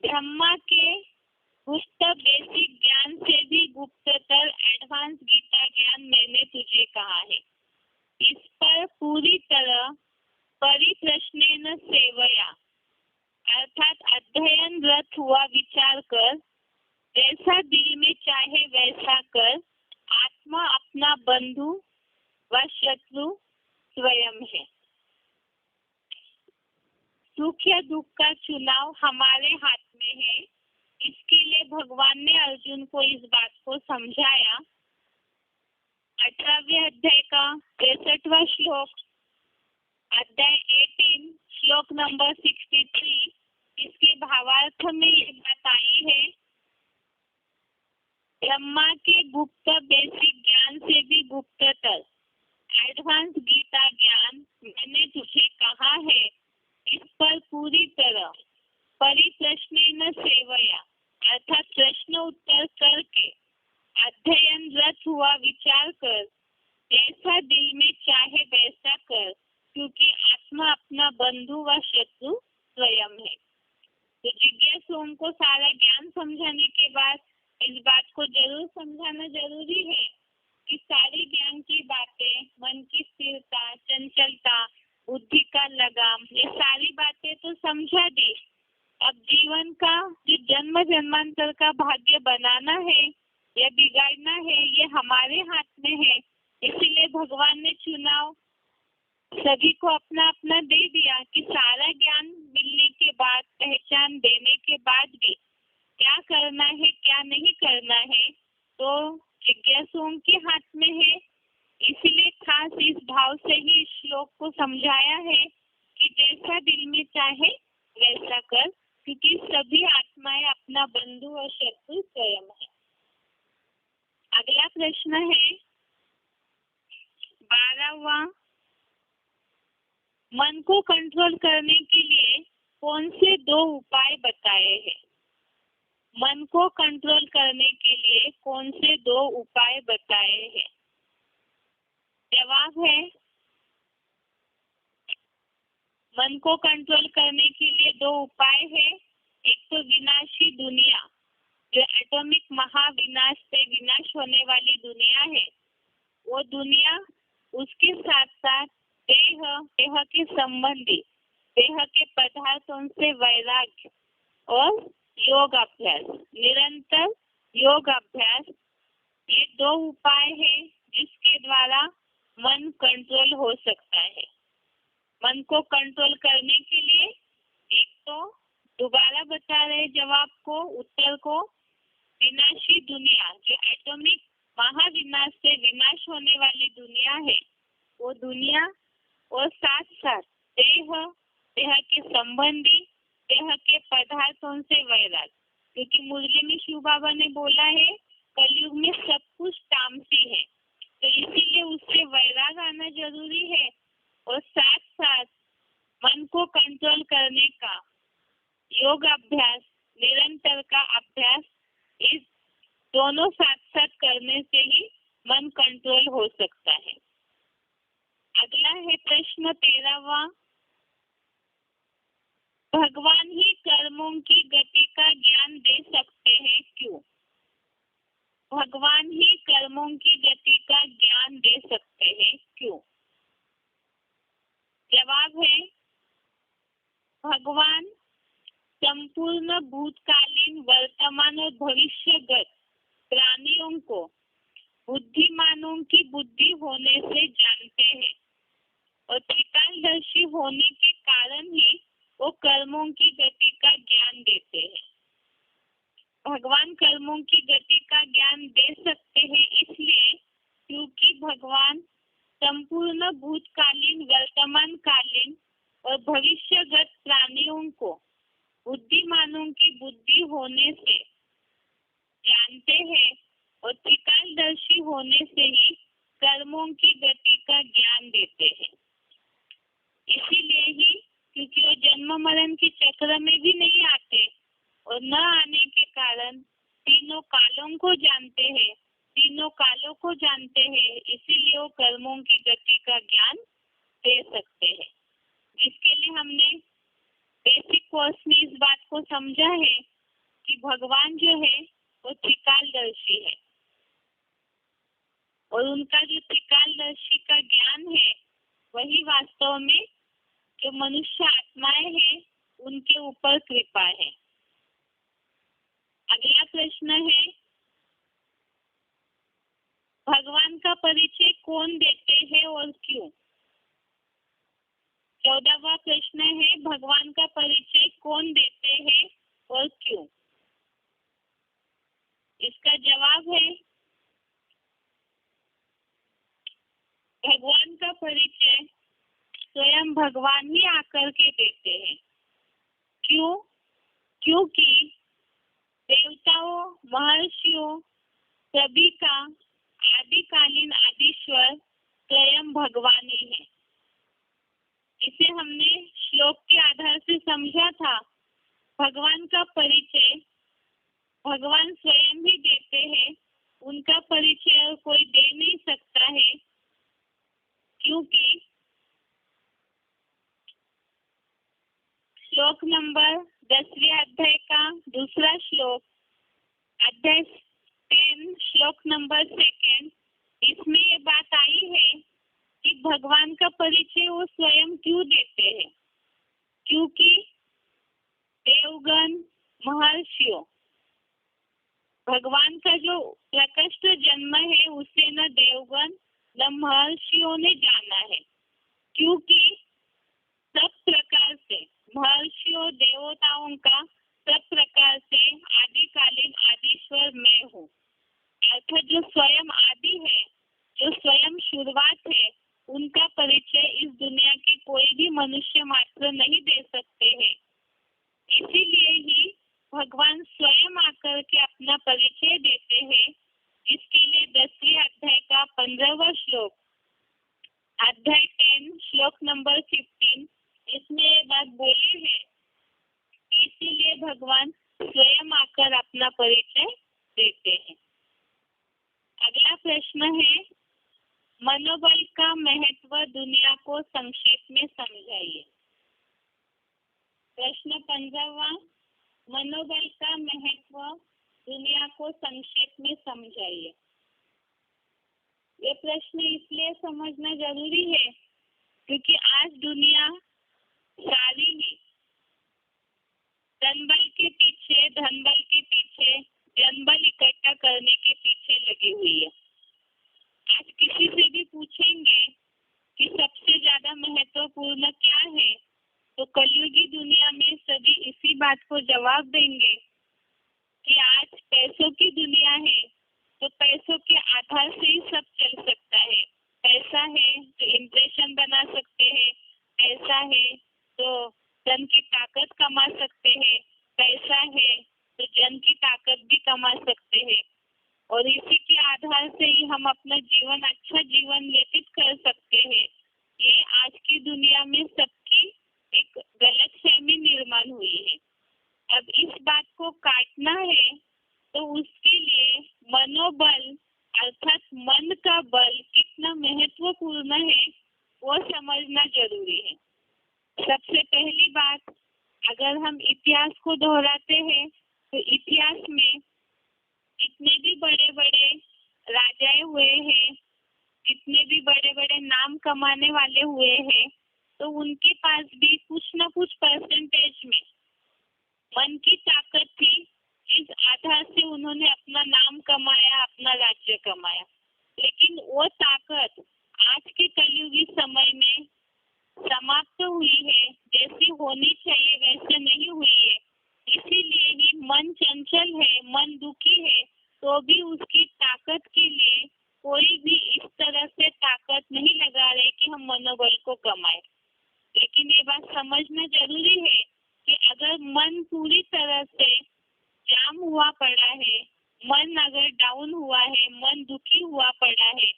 A: ब्रह्मा के गुप्त बेसिक ज्ञान से भी गुप्ततर एडवांस गीता ज्ञान मैंने तुझे कहा है। इस पर पूरी तरह परिप्रश्नेन सेवया, अर्थात अध्ययन रत हुआ विचार कर, जैसा दिल में चाहे वैसा कर, आत्मा अपना बंधु व शत्रु स्वयं है। सुख या दुख का चुनाव हमारे हाथ में है, इसके लिए भगवान ने अर्जुन को इस बात को समझाया। 18वें अध्याय का 63वां श्लोक, अध्याय 18 श्लोक नंबर 63, इसके भावार्थ में ये बात आई है, ब्रह्मा के गुप्त बेसिक ज्ञान से भी गुप्ततर एडवांस गीता ज्ञान मैंने तुझे कहा है, इस पर पूरी तरह परिप्रश्नेन सेवया, अर्थात प्रश्न उत्तर करके अध्ययन रत हुआ विचार कर, जैसा दिल में चाहे वैसा कर, क्योंकि आत्मा अपना बंधु व शत्रु स्वयं है। तो जिज्ञासुओं को सारा ज्ञान समझाने के बाद इस बात को जरूर समझाना जरूरी है कि सारी ज्ञान की बातें, मन की स्थिरता, चंचलता, बुद्धि का लगाम, ये सारी बातें तो समझा दी। अब जीवन का जो जन्म जन्मांतर का भाग्य बनाना है या बिगाड़ना है, ये हमारे हाथ में है। इसीलिए भगवान ने चुनाव सभी को अपना अपना दे दिया कि सारा ज्ञान मिलने के बाद, पहचान देने के बाद भी क्या करना है क्या नहीं करना है, तो जिज्ञासुओं के हाथ में है। इसलिए खास इस भाव से ही इस श्लोक को समझाया है कि जैसा दिल में चाहे वैसा कर, क्योंकि सभी आत्माएं अपना बंधु और शत्रु स्वयं है। अगला प्रश्न है 12वां, मन को कंट्रोल करने के लिए कौन से 2 उपाय बताए हैं? मन को कंट्रोल करने के लिए कौन से 2 उपाय बताए हैं? जवाब है, मन को कंट्रोल करने के लिए 2 उपाय है। एक तो विनाशी दुनिया, जो एटॉमिक महाविनाश से विनाश होने वाली दुनिया है, वो दुनिया, उसके साथ साथ देह के संबंधी, देह के पदार्थों से वैराग्य और योग अभ्यास, निरंतर योग अभ्यास, ये 2 उपाय है जिसके द्वारा मन कंट्रोल हो सकता है। मन को कंट्रोल करने के लिए एक तो दोबारा बता रहे जवाब को, उत्तर को, विनाशी दुनिया, जो एटॉमिक महाविनाश से विनाश होने वाली दुनिया है, वो दुनिया, और साथ साथ देह के संबंधी, देह के पदार्थों से वैराग, क्योंकि मुरली में शिव बाबा ने बोला है कलयुग में सब कुछ तामसी है, तो इसीलिए उससे वैराग आना जरूरी है। और साथ साथ मन को कंट्रोल करने का योग अभ्यास, निरंतर का अभ्यास, इस दोनों साथ साथ करने से ही मन कंट्रोल हो सकता है। अगला है प्रश्न 13वां, की गति का ज्ञान दे सकते हैं, क्यों? भगवान ही कर्मों की गति का ज्ञान दे सकते हैं, क्यों? जवाब है, भगवान संपूर्ण भूतकालीन, वर्तमान और भविष्यगत प्राणियों को बुद्धिमानों की बुद्धि होने से जानते हैं और त्रिकालदर्शी होने के कारण ही वो कर्मों की गति का ज्ञान देते हैं। भगवान कर्मों की गति का ज्ञान दे सकते हैं इसलिए क्योंकि भगवान संपूर्ण भूतकालीन, वर्तमान कालीन और भविष्यगत प्राणियों को बुद्धिमानों की बुद्धि होने से जानते हैं और त्रिकालदर्शी होने से ही कर्मों की गति का ज्ञान देते हैं। इसीलिए ही क्योंकि वो जन्म मरण के चक्र में भी नहीं आते और न आने के कारण तीनों कालों को जानते हैं, तीनों कालों को जानते हैं, इसीलिए वो कर्मों की गति का ज्ञान दे सकते हैं। जिसके लिए हमने बेसिक कोर्स में इस बात को समझा है कि भगवान जो है वो त्रिकालदर्शी है और उनका जो त्रिकालदर्शी का ज्ञान है वही वास्तव में जो मनुष्य आत्माएं हैं उनके ऊपर कृपा है। अगला प्रश्न है, भगवान का परिचय कौन देते हैं और क्यों? 14वां प्रश्न है, भगवान का परिचय कौन देते हैं और क्यों? इसका जवाब है, भगवान का परिचय स्वयं भगवान ही आकर के देते हैं। क्यों? क्योंकि देवताओं, महर्षियों सभी का आदिकालीन आदिश्वर स्वयं भगवान ही है। इसे हमने श्लोक के आधार से समझा था। भगवान का परिचय भगवान स्वयं ही देते हैं, उनका परिचय कोई दे नहीं सकता है, क्योंकि श्लोक नंबर 10वें अध्याय का दूसरा श्लोक, अध्याय 10 श्लोक नंबर 2, इसमें ये बात आई है कि भगवान का परिचय वो स्वयं क्यों देते हैं? क्योंकि देवगण, महर्षियों, भगवान का जो प्रकृष्ट जन्म है उसे न देवगण न महर्षियों ने जाना है, क्योंकि सब प्रकार से महर्षियों, देवताओं का सब प्रकार से आदिकालीन आदिश्वर मैं हूँ। अर्थात जो स्वयं आदि है, जो स्वयं शुरुआत है, उनका परिचय इस दुनिया के कोई भी मनुष्य मात्र नहीं दे सकते हैं। इसीलिए ही भगवान स्वयं आकर के अपना परिचय देते हैं। इसके लिए 10वें अध्याय का 15वां श्लोक, अध्याय 10 श्लोक नंबर 15, इसमें ये बात बोली है। इसीलिए भगवान स्वयं आकर अपना परिचय देते हैं। अगला प्रश्न है, मनोबल का महत्व दुनिया को संक्षेप में समझाइए। प्रश्न 15वां, मनोबल का महत्व दुनिया को संक्षेप में समझाइए। ये प्रश्न इसलिए समझना जरूरी है क्योंकि आज दुनिया सारी ही धनबल के पीछे, धनबल के पीछे, जनबल इकट्ठा करने के पीछे लगी हुई है। आज किसी से भी पूछेंगे कि सबसे ज्यादा महत्वपूर्ण क्या है, तो कलयुगी दुनिया में सभी इसी बात को जवाब देंगे कि आज पैसों की दुनिया है, तो पैसों के आधार से ही सब चल सकता है। पैसा है तो इम्प्रेशन बना सकते हैं, पैसा है तो धन की ताकत कमा सकते हैं, पैसा है तो जन की ताकत भी कमा सकते हैं और इसी के आधार से ही हम अपना जीवन, अच्छा जीवन व्यतीत कर सकते हैं। ये आज की दुनिया में सबकी एक गलतफहमी निर्माण हुई है। अब इस बात को काटना है तो उसके लिए मनोबल अर्थात मन का बल कितना महत्वपूर्ण है वो समझना जरूरी है। सबसे पहली बात, अगर हम इतिहास को दोहराते हैं तो इतिहास में कितने भी बड़े बड़े राजाए हुए हैं, कितने भी बड़े बड़े नाम कमाने वाले हुए हैं, तो उनके पास भी कुछ ना कुछ परसेंटेज में मन की ताकत थी, जिस आधार से उन्होंने अपना नाम कमाया, अपना राज्य कमाया। लेकिन वो ताकत आज के कलयुगी समय में समाप्त हुई है, जैसी होनी चाहिए वैसे नहीं हुई है। इसीलिए ही मन चंचल है, मन दुखी है, तो भी उसकी ताकत के लिए कोई भी इस तरह से ताकत नहीं लगा रहे कि हम मनोबल को कमाए। लेकिन ये बात समझना जरूरी है कि अगर मन पूरी तरह से जाम हुआ पड़ा है, मन अगर डाउन हुआ है, मन दुखी हुआ पड़ा है,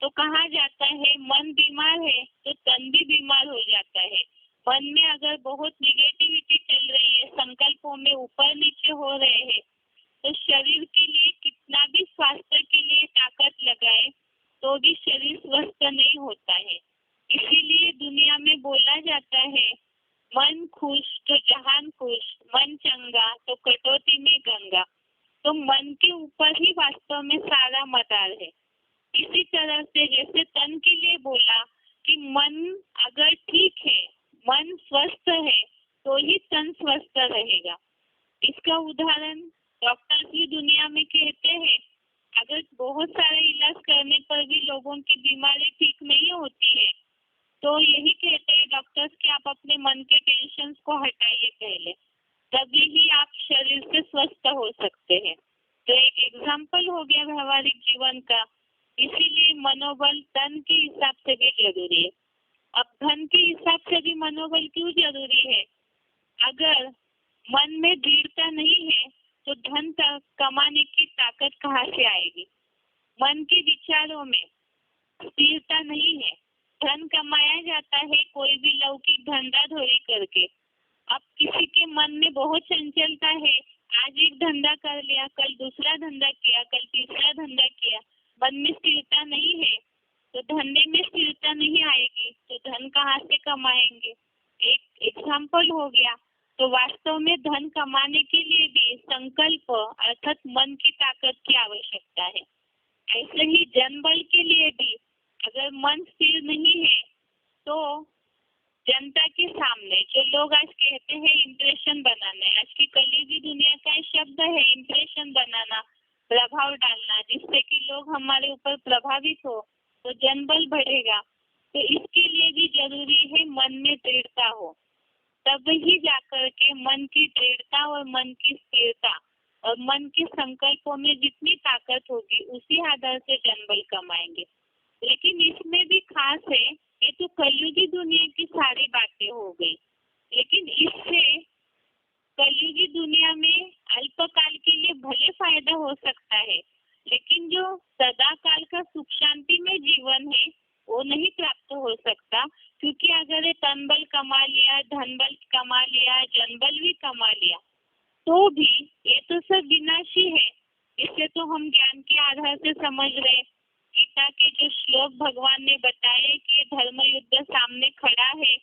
A: तो कहा जाता है मन बीमार है तो तन भी बीमार हो जाता है। मन में अगर बहुत निगेटिविटी चल रही है, संकल्पों में ऊपर नीचे हो रहे हैं, तो शरीर के लिए कितना भी स्वास्थ्य के लिए ताकत लगाए तो भी शरीर स्वस्थ नहीं होता है। इसीलिए दुनिया में बोला जाता है, मन खुश तो जहान खुश, मन चंगा तो कटौती में गंगा। तो मन के ऊपर ही वास्तव में सारा मदार है। इसी तरह से जैसे तन के लिए बोला कि मन अगर ठीक है, मन स्वस्थ है, तो ही तन स्वस्थ रहेगा। इसका उदाहरण डॉक्टर भी दुनिया में कहते हैं, अगर बहुत सारे इलाज करने पर भी लोगों की बीमारी ठीक नहीं होती है, तो यही कहते हैं डॉक्टर्स कि आप अपने मन के टेंशन को हटाइए पहले, तभी ही आप शरीर से स्वस्थ हो सकते हैं। तो एक एग्जाम्पल हो गया व्यवहारिक जीवन का। इसीलिए मनोबल तन के हिसाब से भी जरूरी है। अब धन के हिसाब से भी मनोबल क्यों जरूरी है? अगर मन में दृढ़ता नहीं है तो धन कमाने की ताकत कहाँ से आएगी? मन के विचारों में स्थिरता नहीं है। धन कमाया जाता है कोई भी लौकिक धंधाधोरी करके। अब किसी के मन में बहुत चंचलता है, आज एक धंधा कर लिया, कल दूसरा धंधा किया, कल तीसरा धंधा किया, मन में स्थिरता नहीं है, तो धंधे में स्थिरता नहीं आएगी, तो धन कहाँ से कमाएंगे? एक एग्जाम्पल हो गया। तो वास्तव में धन कमाने के लिए भी संकल्प अर्थात मन की ताकत की आवश्यकता है। ऐसे ही जनबल के लिए भी अगर मन स्थिर नहीं है तो जनता के सामने जो लोग आज कहते हैं इम्प्रेशन बनाना है, आज की कलयुगी दुनिया का शब्द है इम्प्रेशन बनाना, प्रभाव डालना, जिससे कि लोग हमारे ऊपर प्रभावित हो, तो जनबल बढ़ेगा। तो इसके लिए भी जरूरी है मन में दृढ़ता हो, तब ही जाकर के मन की दृढ़ता और मन की स्थिरता और मन के संकल्पों में जितनी ताकत होगी उसी आधार से जनबल कमाएंगे। लेकिन इसमें भी खास है, ये तो कलयुगी दुनिया की सारी बातें हो गई, लेकिन इससे कलयुगी दुनिया में अल्पकाल के लिए भले फायदा हो सकता है, लेकिन जो सदा काल का सुख शांति में जीवन है वो नहीं प्राप्त हो सकता। क्योंकि अगर ये तन बल कमा लिया, धन बल कमा लिया, जनबल भी कमा लिया, तो भी ये तो सब विनाशी है। इसे तो हम ज्ञान के आधार से समझ रहे। गीता के जो श्लोक भगवान ने बताए कि धर्म युद्ध सामने खड़ा है,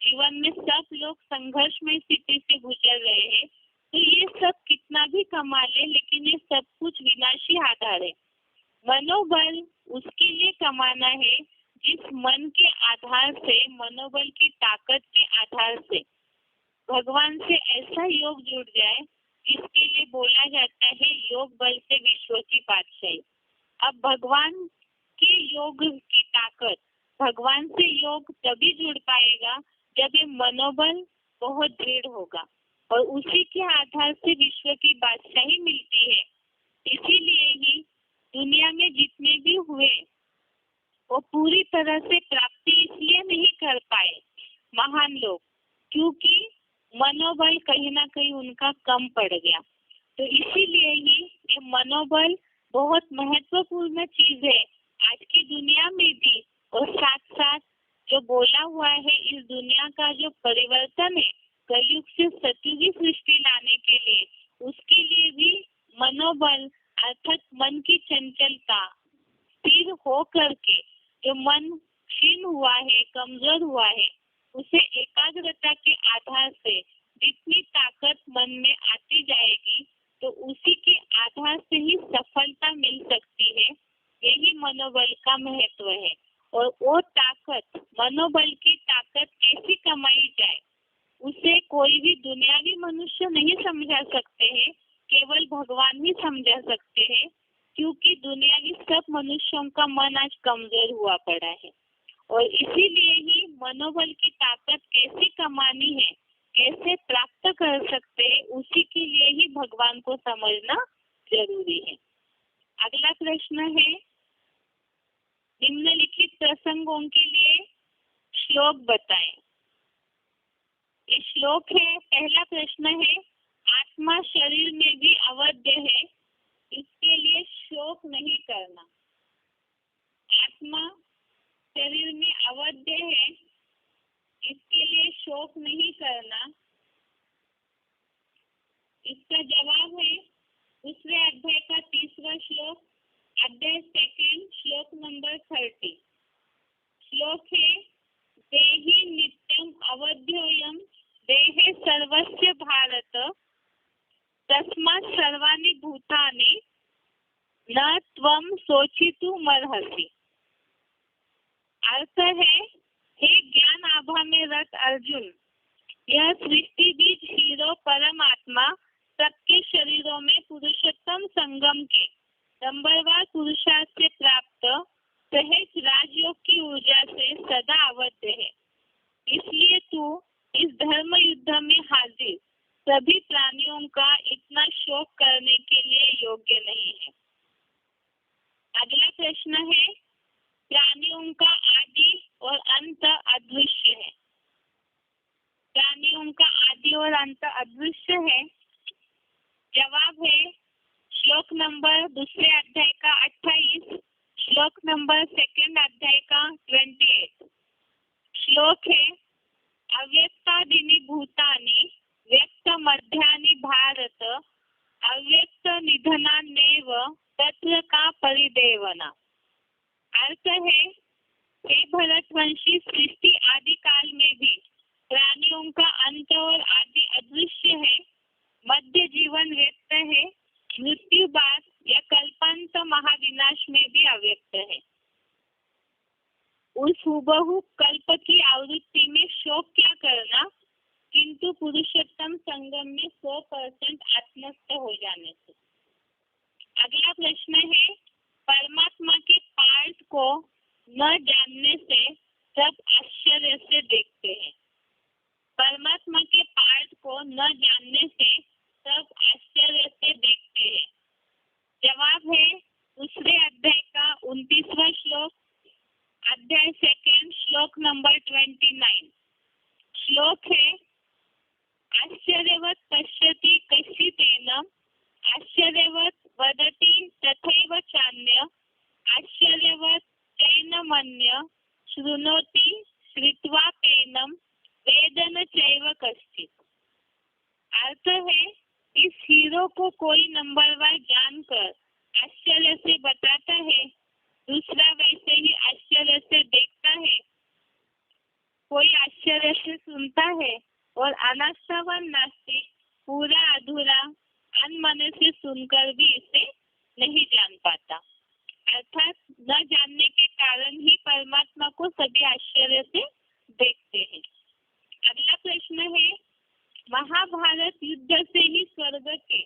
A: जीवन में सब लोग संघर्ष में स्थिति से गुजर रहे हैं, तो ये सब कितना भी कमा ले, लेकिन ये सब कुछ विनाशी आधार है। मनोबल उसके लिए कमाना है जिस मन के आधार से, मनोबल की ताकत के आधार से भगवान से ऐसा योग जुड़ जाए जिसके लिए बोला जाता है योग बल से विश्व की बादशाही। अब भगवान के योग की ताकत, भगवान से योग तभी जुड़ पाएगा जब ये मनोबल बहुत दृढ़ होगा और उसी के आधार से विश्व की बादशाही मिलती है। इसीलिए ही दुनिया में जितने भी हुए वो पूरी तरह से प्राप्ति इसलिए नहीं कर पाए महान लोग, क्योंकि मनोबल कहीं ना कहीं उनका कम पड़ गया। तो इसीलिए ही ये मनोबल बहुत महत्वपूर्ण चीज है आज की दुनिया में भी, और साथ साथ जो बोला हुआ है इस दुनिया का जो परिवर्तन है कलयुग से सतयुगी सृष्टि लाने के लिए, उसके लिए भी मनोबल अर्थात मन की चंचलता स्थिर हो करके, जो मन क्षीण हुआ है, कमजोर हुआ है, उसे एकाग्रता के आधार से जितनी ताकत मन में आती जाएगी तो उसी के आधार से ही सफलता मिल सकती है। यही मनोबल का महत्व है। और वो ताकत, मनोबल की ताकत कैसी कमाई जाए उसे कोई भी दुनियावी मनुष्य नहीं समझा सकते हैं, केवल भगवान ही समझा सकते हैं, क्योंकि दुनियावी सब मनुष्यों का मन आज कमजोर हुआ पड़ा है। और इसीलिए ही मनोबल की ताकत कैसे कमानी है, कैसे प्राप्त कर सकते हैं, उसी के लिए ही भगवान को समझना जरूरी है। अगला प्रश्न है, निम्नलिखित प्रसंगों के लिए श्लोक बताएं। ये श्लोक है, पहला प्रश्न है, आत्मा शरीर में भी अवध्य है, इसके लिए शोक नहीं करना। आत्मा शरीर में अवध्य है, इसके लिए शोक नहीं करना। इसका जवाब है दूसरे अध्याय का 30वां श्लोक, अध्याय सेकंड, श्लोक नंबर 30। श्लोक है, देहि नित्यम अवध्योयम देहे सर्वस्य भारत तस्मात् सर्वाणि भूतानि न त्वं शोचितुमर्हसि। अर्थ है, हे ज्ञान आभा में रत अर्जुन, यह सृष्टि बीज हीरो परमात्मा सबके शरीरों में पुरुषोत्तम संगम के नंबरवार पुरुषार्थ से प्राप्त सहज राजयोग की ऊर्जा से सदा अवध्य है। इसलिए तू इस धर्म युद्ध में हाजिर सभी प्राणियों का इतना शोक करने के लिए योग्य नहीं है। अगला प्रश्न है, प्राणियों का आदि और अंत अदृश्य है। प्राणियों का आदि और अंत अदृश्य है। जवाब है श्लोक नंबर दूसरे अध्याय का 28, श्लोक नंबर सेकंड अध्याय का 28। श्लोक है, अव्यक्तादीनि भूतानि व्यक्त मध्यानि भारत अव्यक्त निधनान्येव तत्र का परिदेवना। अर्थ है, हे भरतवंशी, सृष्टि आदि काल में भी प्राणियों का अंत और आदि अदृश्य है, मध्य जीवन व्यक्त है, मृत्यु बाद या कल्पांत महाविनाश में भी अव्यक्त है। उस हुबहू कल्प की आवृत्ति में शोक क्या करना, किंतु पुरुषोत्तम संगम में 100% आत्मस्थ हो जाने से। अगला प्रश्न है, परमात्मा के पार्ट को न जानने से सब आश्चर्य से देखते हैं। परमात्मा के पार्ट को न जानने से सब आश्चर्य से देखते हैं। जवाब है दूसरे अध्याय का 29वां श्लोक, अध्याय सेकंड, श्लोक नंबर 29। श्लोक है, आश्चर्यवत् पश्यति कश्चिदेन आश्चर्यवत् वदति तथैव चान्य आश्चर्यवत् चैनमन्य शृणोति श्रुत्वाप्येनं वेदन चैव कश्चित्। अर्थ है, इस हीरो को कोई नंबरवार जानकर आश्चर्य से बताता है, दूसरा वैसे ही आश्चर्य से देखता है, कोई आश्चर्य से सुनता है और अनास्थावन नास्तिक पूरा अधूरा अनमने से सुनकर भी इसे नहीं जान पाता। अर्थात न जानने के कारण ही परमात्मा को सभी आश्चर्य से देखते हैं। अगला प्रश्न है, महाभारत युद्ध से ही स्वर्ग के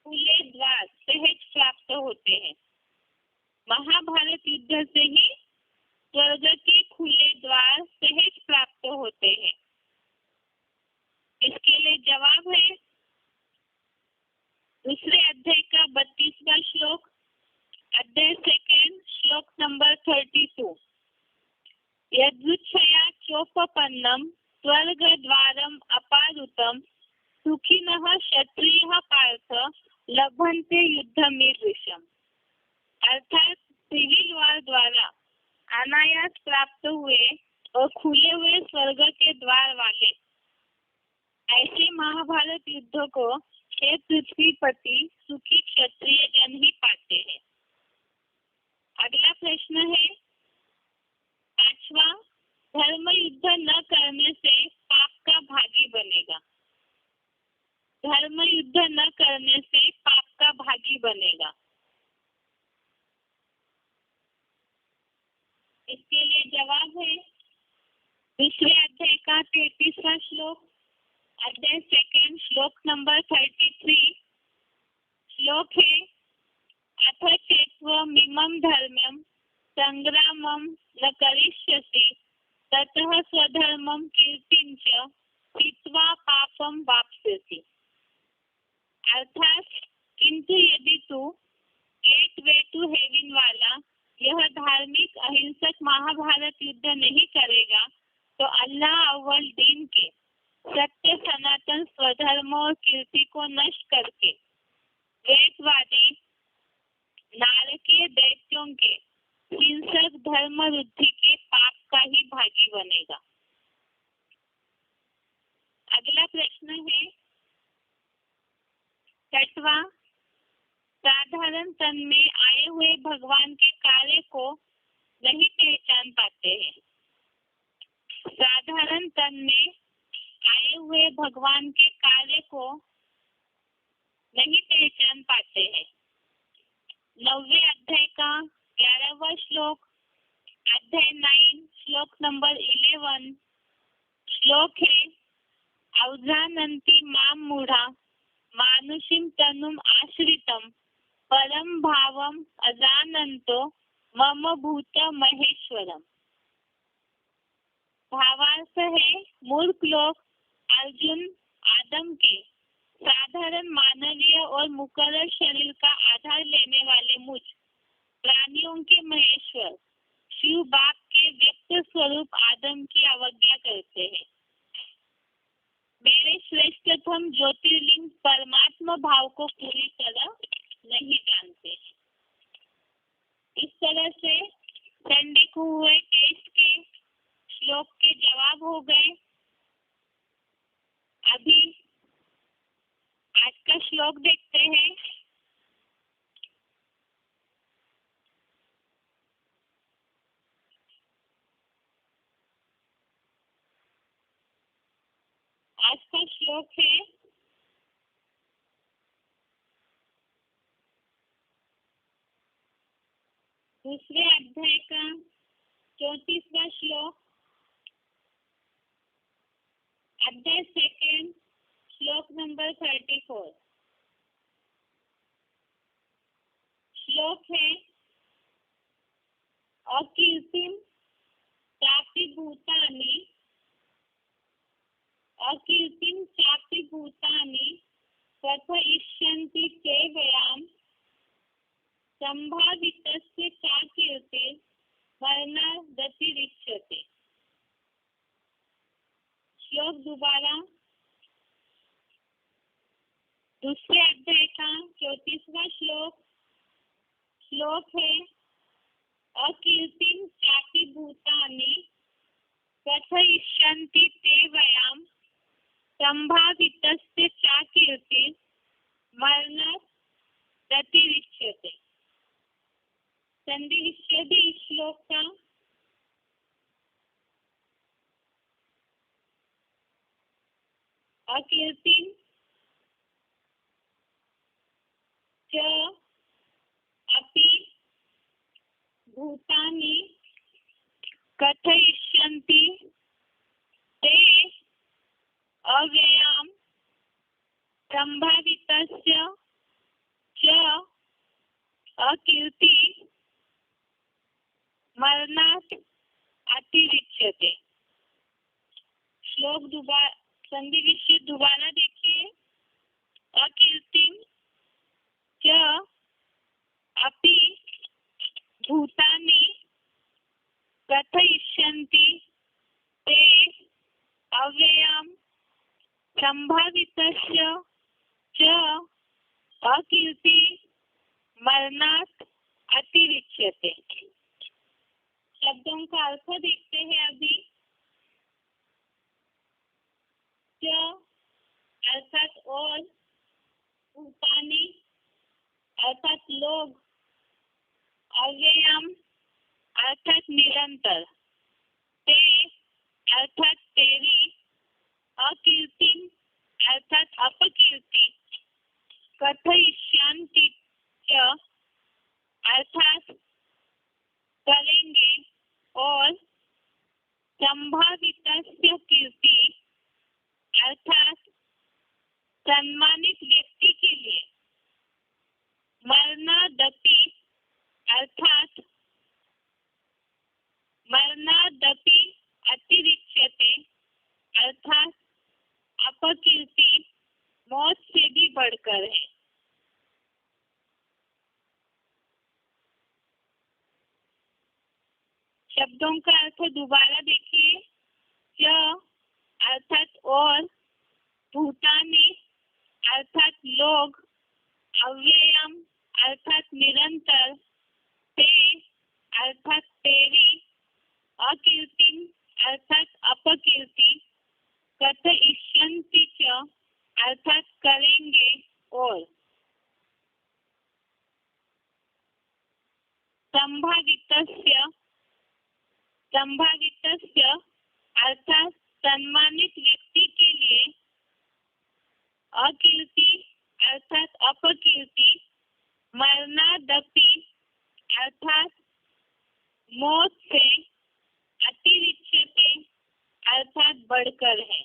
A: खुले द्वार सहज प्राप्त होते हैं। महाभारत युद्ध से ही स्वर्ग के खुले द्वार सहज प्राप्त होते हैं। इसके लिए जवाब है दूसरे अध्याय का 32वां श्लोक, अध्याय सेकंड, श्लोक नंबर 32। यदुच्छया चोपपन्नम स्वर्ग द्वारम अपारुतम सुखिनः क्षत्रियः पार्थ लभन्ते युद्धमीदृशम्। अर्थात सिविल वार द्वारा अनायास प्राप्त हुए और खुले हुए स्वर्ग के द्वार वाले ऐसे महाभारत युद्ध को हे पृथ्वीपति सुखी क्षत्रिय जन ही पाते हैं। अगला प्रश्न है 5वां, धर्म युद्ध न करने से पाप का भागी बनेगा। करने से पाप का भागी बनेगा। इसके लिए जवाब है दूसरे अध्याय का 33वां श्लोक, अध्याय सेकंड, श्लोक नंबर 33। श्लोक है अथ चेत्त्वमिमं धर्म्यं संग्रामं न करिष्यसि ततः स्वधर्मं कीर्तिं च हित्वा पापं वाप्स्यसि। अर्थात किंतु यदि तू गेटवे टू हेवन वाला यह धार्मिक अहिंसक महाभारत युद्ध नहीं करेगा तो अल्लाह अव्वल दिन के सत्य सनातन स्वधर्म और कीर्ति को नष्ट करके द्वैतवादी नारकीय दैत्यों के हिंसक धर्म वृद्धि के पाप का ही भागी बनेगा। अगला प्रश्न है 6वां, साधारण तन में आए हुए भगवान के कार्य को नहीं पहचान पाते हैं। साधारण तन में आए हुए भगवान के कार्य को नहीं पहचान पाते हैं। 9वें अध्याय का 11वां श्लोक, अध्याय 9, श्लोक नंबर 11। श्लोक है अवजानन्ति मां मूढ़ा मानुषीं तनुम आश्रितम परम भावम अजानन्तो मम भूत महेश्वरम। भावार्थ है मूर्ख लोग अर्जुन आदम के साधारण मानवीय और मुकर्रर शरीर का आधार लेने वाले मुझ प्राणियों के महेश्वर शिव बाप के व्यक्त स्वरूप आदम की अवज्ञा करते हैं। मेरे श्रेष्ठतम ज्योतिर्लिंग परमात्मा भाव को पूरी तरह नहीं जानते। इस तरह से संडे को हुए टेस्ट के श्लोक के जवाब हो गए। अभी आज का श्लोक देखते हैं। आज का श्लोक है दूसरे अध्याय का 34वां श्लोक, अध्याय सेकंड, श्लोक नंबर 34। श्लोक है अकीर्तिम चापि भूतानि अकीर्तिम चापि भूतानि कथयिष्यन्ति ते वयाम संभावितस्य चा कीर्ति मरणादतिरिच्यते। श्लोक दोबारा, दूसरे अध्याय का 34वां श्लोक। श्लोक है अकीर्तिम चापि भूतानि कथयिष्यन्ति ते वयाम संभावितस्य चा कीर्ति मरणादतिरिच्यते। संधि विच्छेद इस श्लोक का अकीर्तिम च अपि भूतानि कथयिष्यन्ति ते अव्ययाम संभावितस्य च अकीर्ति मरणात् अतिरिच्यते। श्लोक दोबारा, संधि विच्छेद दोबारा देखिए। अकीर्तिम च अपि भूतानि कथयिष्यन्ति ते अव्ययाम संभावितस्य च अकीर्ति मरणात् अतिरिच्यते। शब्दों का अर्थ देखते हैं अभी। च अर्थात और, भूतानि अर्थात लोग, अव्ययम अर्थात निरंतर, ते अर्थात तेरी, अकीर्ति अर्थात अपकीर्ति, कथयिष्यन्ति च अर्थात करेंगे, और संभावितस्य कीर्ति अर्थात सम्मानित व्यक्ति के लिए मरणादपि अर्थात मरणादपि अतिरिच्यते अर्थात अपकीर्ति मौत से भी बढ़कर है। शब्दों का अर्थ दोबारा देखिए। च अर्थात और, भूतानि अर्थात लोग, अव्ययम अर्थात निरंतर, ते अर्थात तेरी, अकीर्ति अर्थात अपकीर्ति, कथयिष्यन्ति च अर्थात करेंगे, और संभावितस्य अर्थात सम्मानित व्यक्ति के लिए अकीर्ति अर्थात अपकीर्ति, मरणादपि अर्थात मौत से, अतिरिच्यते अर्थात बढ़कर है।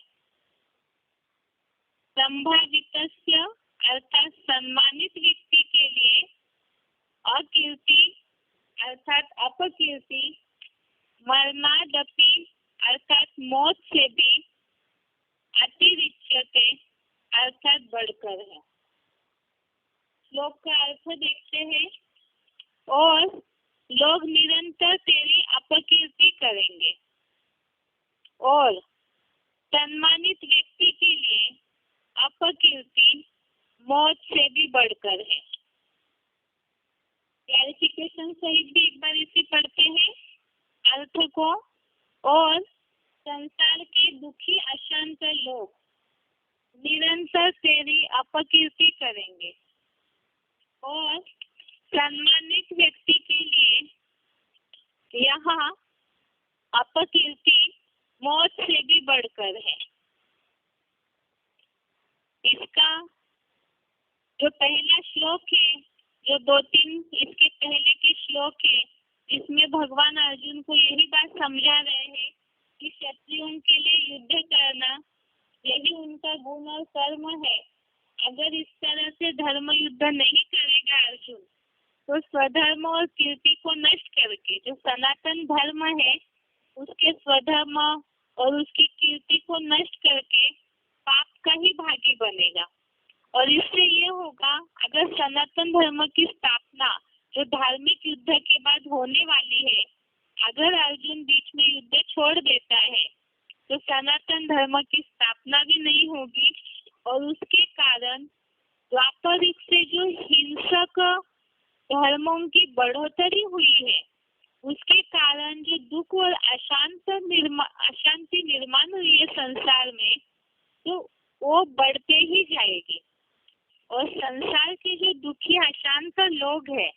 A: संभावितस्य अर्थात सम्मानित व्यक्ति के लिए अकीर्ति अर्थात अपकीर्ति, मरणादपि अर्थात मौत से भी, अतिरिच्यते अर्थात बढ़कर है। श्लोक का अर्थ देखते हैं। और लोग निरंतर तेरी अपकीर्ति करेंगे, और सम्मानित व्यक्ति के लिए अपकीर्ति मौत से भी बढ़कर है। क्लैरिफिकेशन सहित भी एक बार इसे पढ़ते हैं अर्थ को। और संसार के दुखी अशांत लोग निरंतर तेरी अपकीर्ति करेंगे, और सम्मानित व्यक्ति के लिए यहाँ अपकीर्ति मौत से भी बढ़कर है। इसका जो पहला श्लोक है, जो 2-3 इसके पहले के श्लोक है, इसमें भगवान अर्जुन को यही बात समझा रहे हैं कि क्षत्रियों के लिए युद्ध करना यही उनका गुण और कर्म है। अगर इस तरह से धर्म युद्ध नहीं करेगा अर्जुन, तो स्वधर्म और कीर्ति को नष्ट करके जो सनातन धर्म है उसके स्वधर्म और उसकी कीर्ति को नष्ट करके पाप का ही भागी बनेगा। और इससे ये होगा, अगर सनातन धर्म की स्थापना जो धार्मिक युद्ध के बाद होने वाली है, अगर अर्जुन बीच में युद्ध छोड़ देता है तो सनातन धर्म की स्थापना भी नहीं होगी। और उसके कारण द्वापरिक से जो हिंसक धर्मों की बढ़ोतरी हुई है, उसके कारण जो दुख और अशांति निर्माण हुई है संसार में, तो वो बढ़ते ही जाएगी। और संसार के जो दुखी अशांत लोग हैं,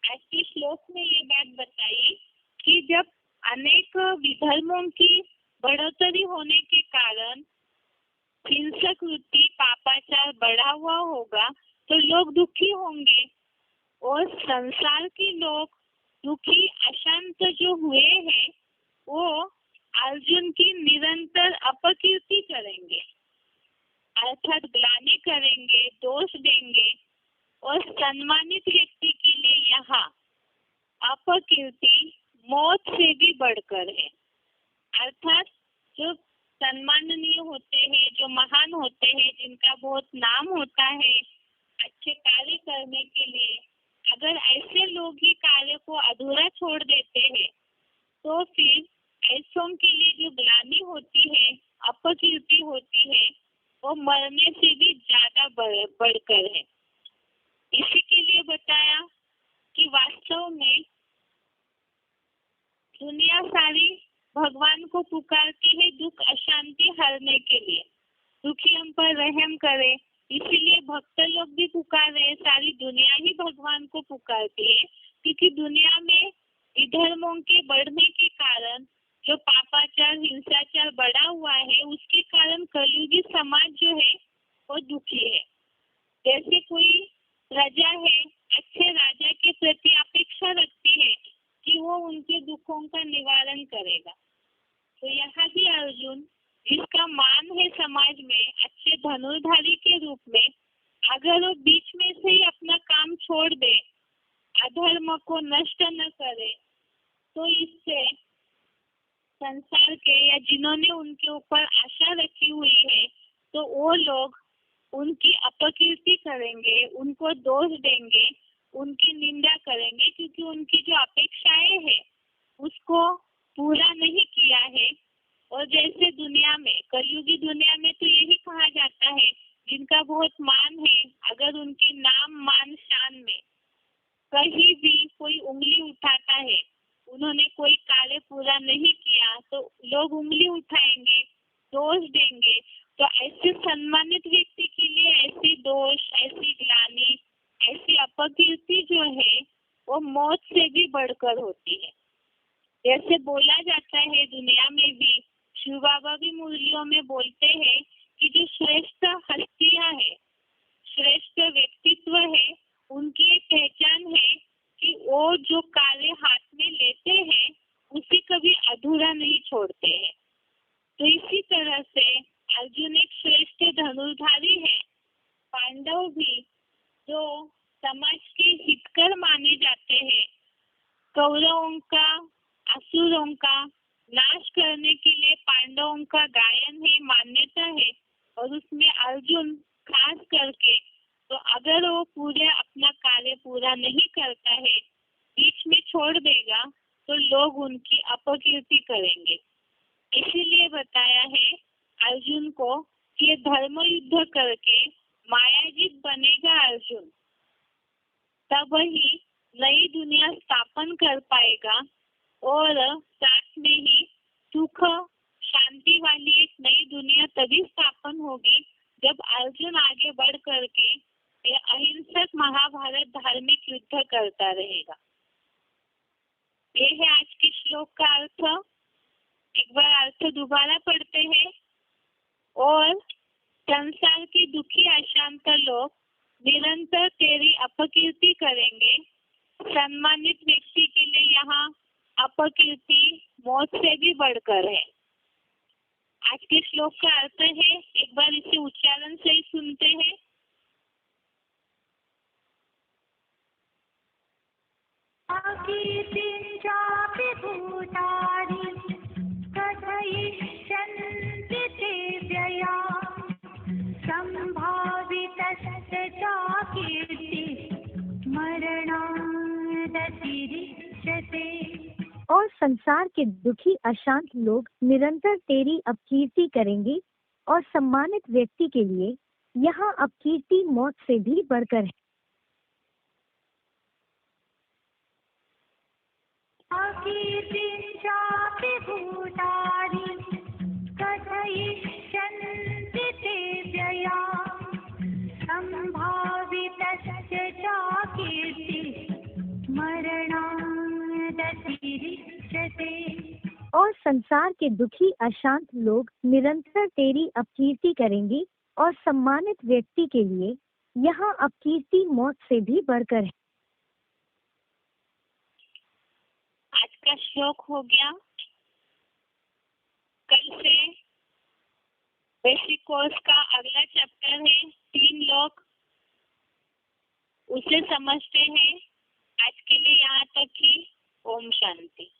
A: ऐसे श्लोक में ये बात बताई कि जब अनेक विधर्मों की बढ़ोतरी होने के कारण हिंसक वृत्ति पापाचार बढ़ा हुआ होगा, तो लोग दुखी होंगे। और संसार के लोग दुखी अशांत जो हुए हैं, वो अर्जुन की निरंतर अपकीर्ति करेंगे, अर्थात ग्लानि करेंगे, दोष देंगे। और सम्मानित व्यक्ति के लिए यहाँ अपकीर्ति मौत से भी बढ़कर है। अर्थात जो सम्माननीय होते हैं, जो महान होते हैं, जिनका बहुत नाम होता है अच्छे कार्य करने के लिए, अगर ऐसे लोग ही कार्य को अधूरा छोड़ देते हैं, तो फिर ऐसों के लिए जो ग्लानि होती है, अपकीर्ति होती है, वो मरने से भी ज्यादा बढ़कर है। इसी के लिए बताया कि वास्तव में दुनिया सारी भगवान को पुकारती है दुख अशांति हरने के लिए, दुखियों पर रहम करे। इसीलिए भक्त लोग भी पुकार रहे, सारी दुनिया ही भगवान को पुकारती है, क्योंकि दुनिया में विधर्मों के बढ़ने के कारण जो पापाचार हिंसाचार बढ़ा हुआ है, उसके कारण कलयुगी समाज जो है वो दुखी है। जैसे कोई प्रजा है अच्छे राजा के प्रति अपेक्षा रखती है कि वो उनके दुखों का निवारण करेगा, तो यहाँ भी अर्जुन जिसका मान है समाज में अच्छे धनुर्धारी के रूप में, अगर वो बीच में से ही अपना काम छोड़ दे, अधर्म को नष्ट न करे, तो इससे संसार के या जिन्होंने उनके ऊपर आशा रखी हुई है, तो वो लोग उनकी अपकीर्ति करेंगे, उनको दोष देंगे, उनकी निंदा करेंगे, क्योंकि उनकी जो अपेक्षाएं है उसको पूरा नहीं किया है। और जैसे दुनिया में, कलयुगी दुनिया में तो यही कहा जाता है, जिनका बहुत मान है, अगर उनके नाम मान शान में कहीं भी कोई उंगली उठाता है, उन्होंने कोई कार्य पूरा नहीं किया, तो लोग उंगली उठाएंगे, दोष देंगे। तो ऐसे सम्मानित व्यक्ति के लिए ऐसी दोष, ऐसी ग्लानि, ऐसी अपकीर्ति जो है वो मौत से भी बढ़कर होती है। जैसे बोला जाता है दुनिया में भी, शिव बाबा भी मुरलियों में बोलते हैं कि जो श्रेष्ठ हस्तियां है, श्रेष्ठ व्यक्तित्व है, उनकी एक पहचान है कि वो जो कार्य हाथ में लेते हैं उसे कभी अधूरा नहीं छोड़ते हैं। तो इसी तरह से अर्जुन एक श्रेष्ठ धनुर्धारी है, पांडव भी जो समाज के हितकर माने जाते हैं, कौरवों का, असुरों का नाश करने के लिए पांडवों का गायन है, मान्यता है, और उसमें अर्जुन खास करके, तो अगर वो पूरे अपना कार्य पूरा नहीं करता है, बीच में छोड़ देगा, तो लोग उनकी अपकीर्ति करेंगे। इसीलिए बताया है अर्जुन को कि ये धर्म युद्ध करके मायाजीत बनेगा अर्जुन, तब ही नई दुनिया स्थापन कर पाएगा, और साथ में ही सुख शांति वाली एक नई दुनिया तभी स्थापन होगी जब अर्जुन आगे बढ़ करके ये अहिंसक महाभारत धार्मिक युद्ध करता रहेगा। ये है आज के श्लोक का अर्थ। एक बार अर्थ दोबारा पढ़ते हैं। और संसार के दुखी अशांत लोग निरंतर तेरी अपकीर्ति करेंगे। सम्मानित व्यक्ति के लिए यहाँ अपकीर्ति मौत से भी बढ़कर है। आज के श्लोक का अर्थ है, एक बार इसे उच्चारण से ही सुनते हैं।
B: कीर्तिञ्चापि भूतानि कथयिष्यन्ति ते व्यया सम्भावितस्य च कीर्तिः मरणादतिरिच्यते।
C: और संसार के दुखी अशांत लोग निरंतर तेरी अपकीर्ति करेंगे, और सम्मानित व्यक्ति के लिए यहाँ अपकीर्ति मौत से भी बढ़कर है।
B: कीर्तिञ्चापि भूतानि कथयिष्यन्ति ते व्यया सम्भावितस्य च कीर्तिः मरणादतिरिच्यते।
C: और संसार के दुखी अशांत लोग निरंतर तेरी अपकीर्ति करेंगे, और सम्मानित व्यक्ति के लिए यहाँ अपकीर्ति मौत से भी बढ़कर है।
A: आज का श्लोक हो गया। कल से बेसिक कोर्स का अगला चैप्टर है 3 लोक, उसे समझते हैं। आज के लिए यहाँ तक ही। ओम शांति।